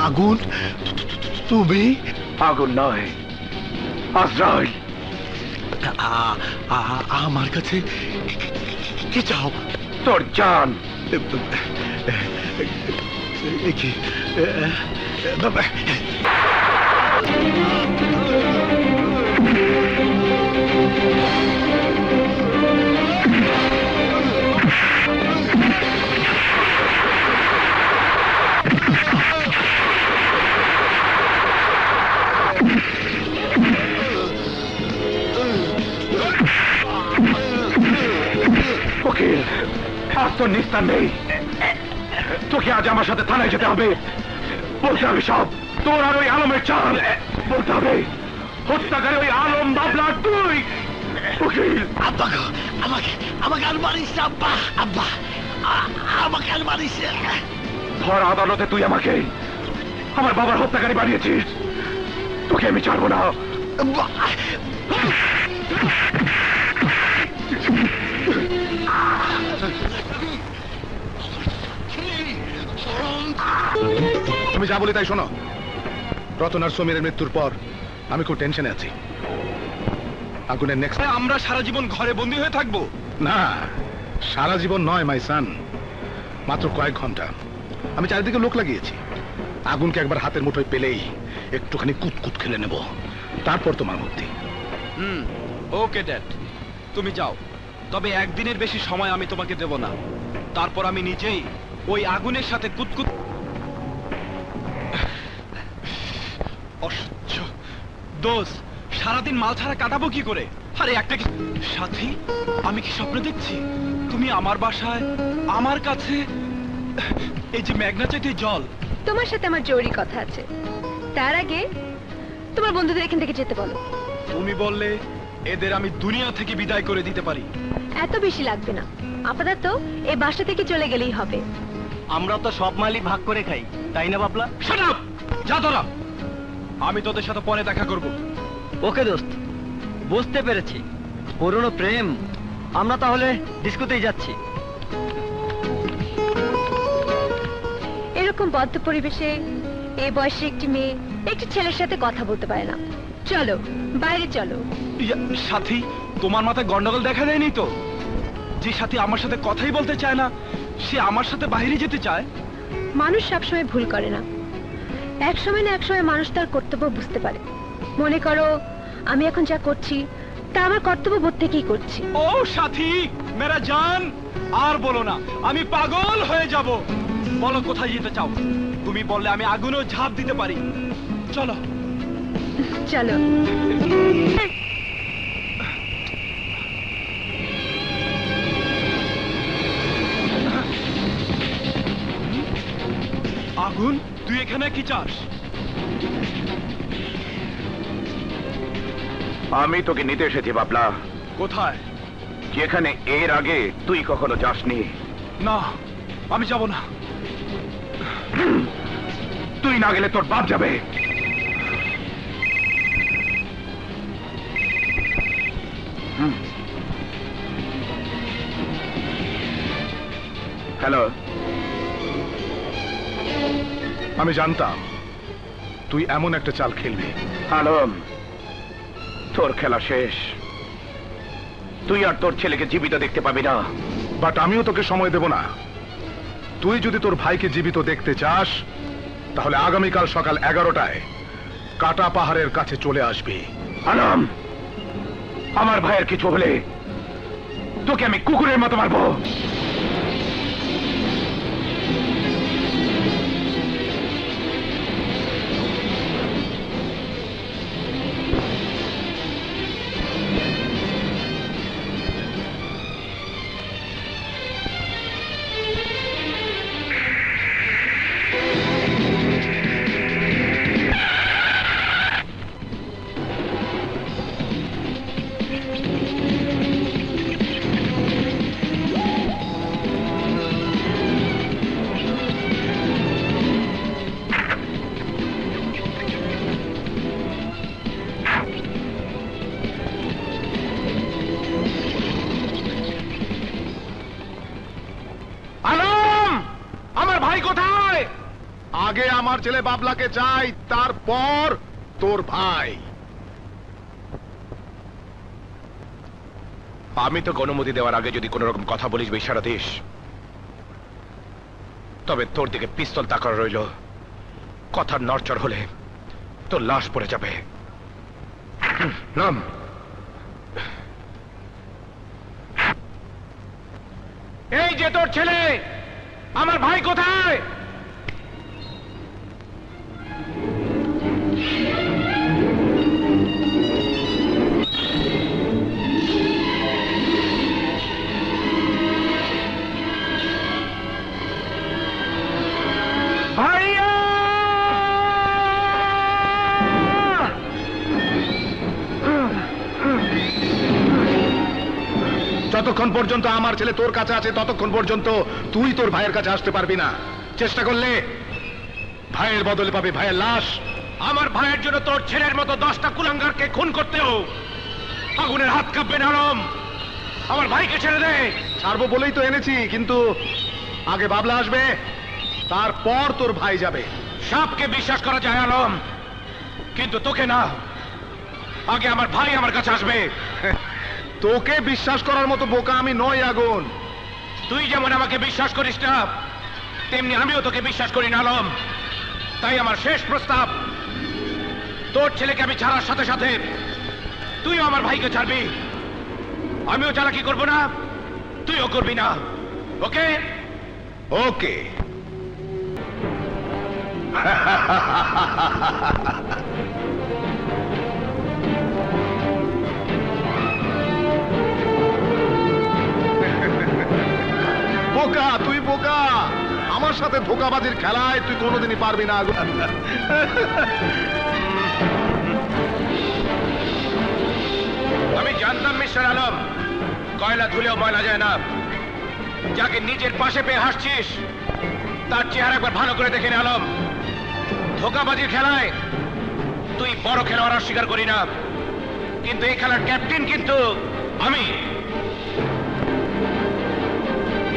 আগুন তুমি? আগুন নয়, আজরাইল। আমার কাছে কি চাও? তোর জান। কি উকিল, আজ তোর নিস্তার নেই। তোকে আজ আমার সাথে থানায় যেতে হবে, বলতে হবে সব। তোর আর ওই আলমের চাল বলতে হবে। হত্যাকারী ওই আলম বাবলা তুই। উকিল, আব্বা আমাকে আমাকে আর মারিস না আব্বা, আব্বা আমাকে আর মারিস না। ধর আদালতে তুই আমাকে আমার বাবার হত্যাকারী বানিয়েছিস। তোকে আমি ছাড়বো না। তুমি যা বলি তাই শোনো। রতন আর সমীরের মৃত্যুর পর আমি খুব টেনশনে আছি। আগুনের নেক্সট আমরা সারা জীবন ঘরে বন্দী হয়ে থাকবো? না, সারা জীবন নয় মাই সান, মাত্র কয়েক ঘন্টা। আমি চারিদিকে লোক লাগিয়েছি। আগুনকে একবার হাতের মুঠোয় পেলেই একটুখানি কুতকুত খেলে নেব, তারপর তোমার মুক্তি। ওকে ড্যাড, তুমি যাও। তবে একদিনের বেশি সময় আমি তোমাকে দেব না। তারপর আমি নিজেই ওই আগুনের সাথে কুতকুত। অসহ্য দোষ, সারাদিন মাল ছাড়া কাটাবো কি করে? আরে একটা কি সাথী, আমি কি স্বপ্ন দেখছি? তুমি আমার বাসায়, আমার কাছে, এই যে মেঘনা চাইতে জল। তোমার সাথে আমার জরুরি কথা আছে, তার আগে তোমার বন্ধুদের এখান থেকে যেতে বলো। তুমি বললে এদের আমি দুনিয়া থেকে বিদায় করে দিতে পারি। এত বেশি লাগবে না, আপাতত এই বাসা থেকে চলে গেলেই হবে। আমরা তো সব মালই ভাগ করে খাই, তাই না বাবলা? Shut up! যা তোরা, আমি তোদের সাথে পরে দেখা করব। ওকে দোস্ত, বুঝতে পেরেছি পুরনো প্রেম। আমরা তাহলে ডিস্কোতেই যাচ্ছি। এরকম বদ্ধ পরিবেশে এই বয়সে একটি মেয়ে একটি ছেলের সাথে কথা বলতে পারে না। চলো বাইরে চলো। সাথী, তোমার মাথায় গন্ডগোল দেখা দেয়নি তো? যে সাথী আমার সাথে কথাই বলতে চায় না, সে আমার সাথে বাইরে যেতে চায়। মানুষ সবসময় ভুল করে না, এক সময় না এক সময় মানুষ তার কর্তব্য বুঝতে পারে। মনে করো আমি এখন যা করছি তা আমার কর্তব্য বোধ থেকেই করছি। ও সাথী, মেরা জান, আর বলো না, আমি পাগল হয়ে যাব। বলো কোথায় যেতে চাও? তুমি বললে আমি আগুনেও ঝাঁপ দিতে পারি। চলো চলো। আগুন, তুই এখানে কি চাস? আমি তোকে নিতে এসেছি বাবলা। কোথায়? যেখানে এর আগে তুই কখনো যাসনি। না, আমি যাব না। তুই না গেলে তোর বাপ যাবে। হ্যালো। আমি জানতাম তুই এমন একটা চাল খেলবি। আলম, তোর খেলা শেষ। তুই আর তোর ছেলেকে জীবিত দেখতে পাবি না। বাট আমিও তোকে সময় দেব না। তুই যদি তোর ভাইকে জীবিত দেখতে চাস তাহলে আগামীকাল সকাল 11টায় কাটা পাহাড়ের কাছে চলে আসবি। আলম, আমার ভাইয়ের কিছু হলে তোকে আমি কুকুরের মতো মারবো। আগে আমার ছেলে বাবলাকে চাই, তারপর তোর ভাই। আমি তো অনুমতি দেওয়ার আগে যদি কোনো রকম কথা বলিস ইশারা দিস, তবে তোর দিকে পিস্তল তাকানো রইল। কথার নড়চড় হলে তোর লাশ পড়ে যাবে। নাম। এই যে তোর ছেলে, আমার ভাই কোথায়? যতক্ষণ পর্যন্ত আমার ছেলে তোর কাছে আছে ততক্ষণ পর্যন্ত তুই তোর ভাইয়ের কাছে আসতে পারবি না। চেষ্টা করলে ভাইয়ের বদলে পাবে ভাইয়ের লাশ। আমার ভাইয়ের জন্য তোর ছেলের মতো 10টা কুলাঙ্গারকে খুন করতেও আগুনের হাত কাঁপবে না। আলম, আমার ভাইকে ছেড়ে দে। ছাড়বো বলেই তো এনেছি, কিন্তু আগে বাবলা আসবে, তারপর তোর ভাই যাবে। সাপকে বিশ্বাস করা যায় আলম, কিন্তু তোকে না। আগে আমার ভাই আমার কাছে আসবে। তোকে বিশ্বাস করার মতো বোকা আমি নই আগুন। তুই যেমন আমাকে বিশ্বাস করিস না, তেমনি আমিও তোকে বিশ্বাস করি না আলম। তাই আমার শেষ প্রস্তাব, তোর ছেলেকে আমি ছাড়ার সাথে সাথে তুইও আমার ভাইকে ছাড়বি। আমিও চালাকি করব না, তুইও করবি না। ওকে? ওকে। বোকা, তুই বোকা। আমার সাথে ধোকাবাজির খেলায় তুই কোনোদিনই পারবি না আগুন। আমি জানতাম মিস্টার আলম, কয়লা ধুলেও ময়লা যায় না। যাকে নিজের পাশে পেয়ে হাসছিস তার চেহারা একবার ভালো করে দেখে নে আলম। ধোকাবাজির খেলায় তুই বড় খেলোয়াড় স্বীকার করি না, কিন্তু এই খেলার ক্যাপ্টেন কিন্তু আমি।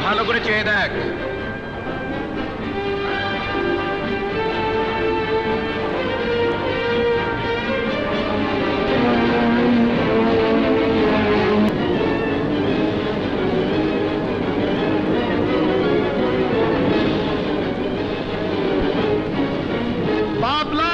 ভালো করে চেয়ে দেখ। বাবলা!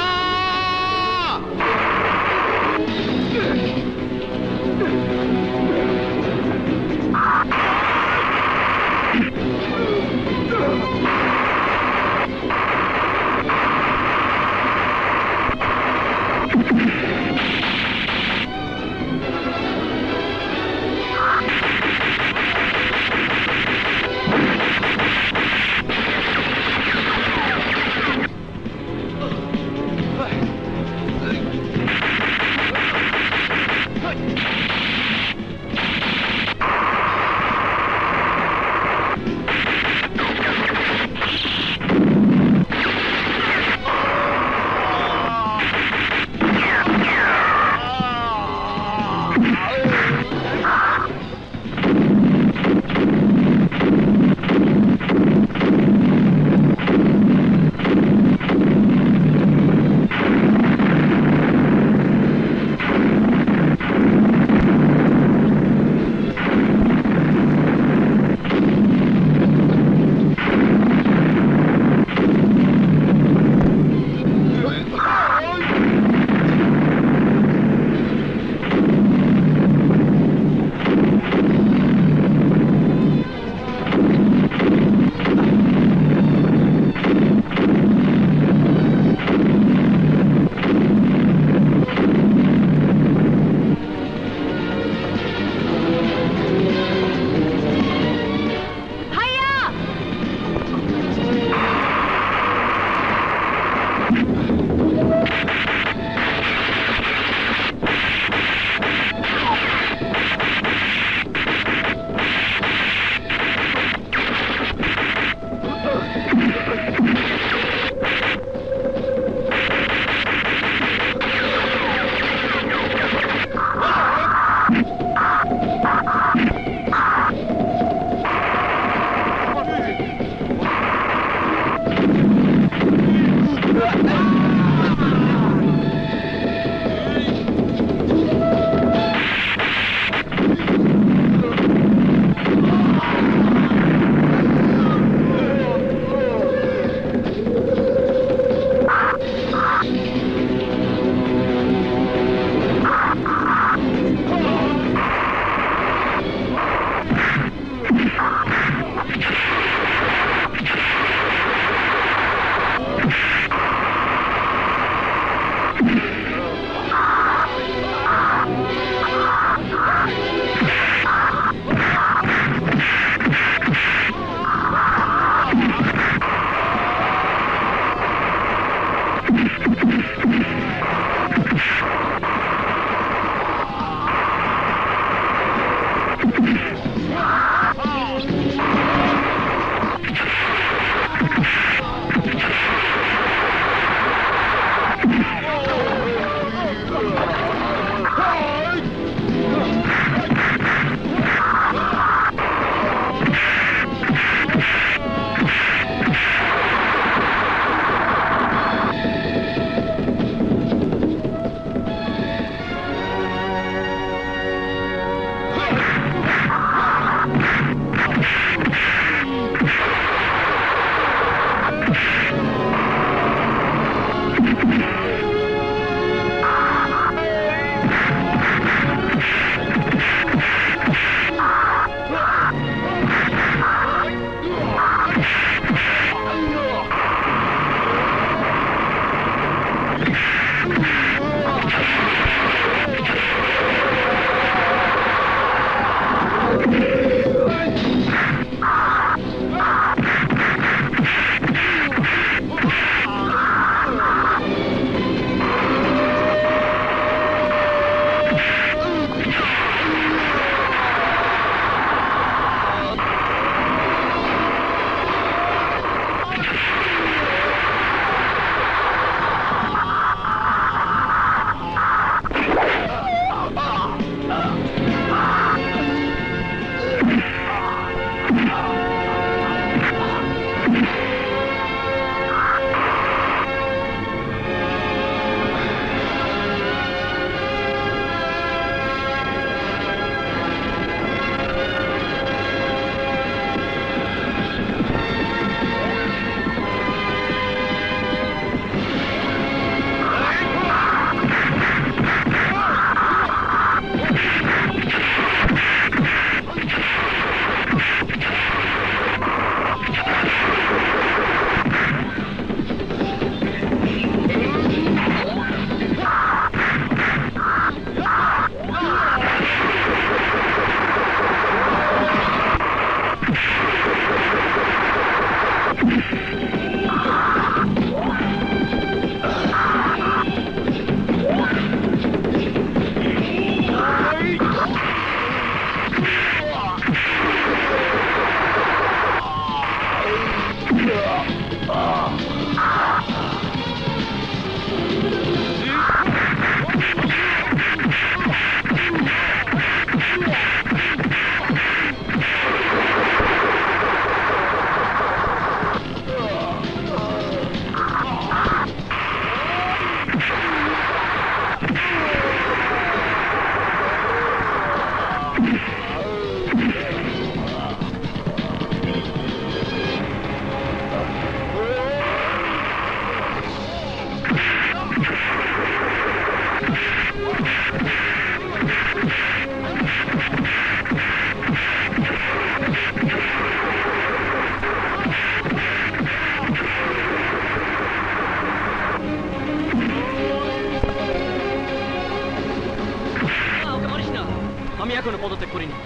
এখনো পদত্যাগ করিনি।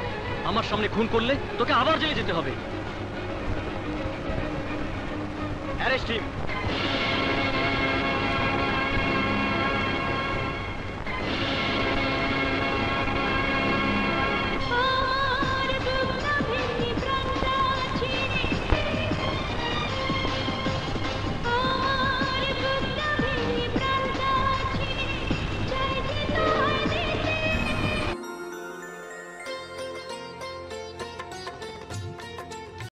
আমার সামনে খুন করলে তোকে আবার জেলে যেতে হবে। Arrest him.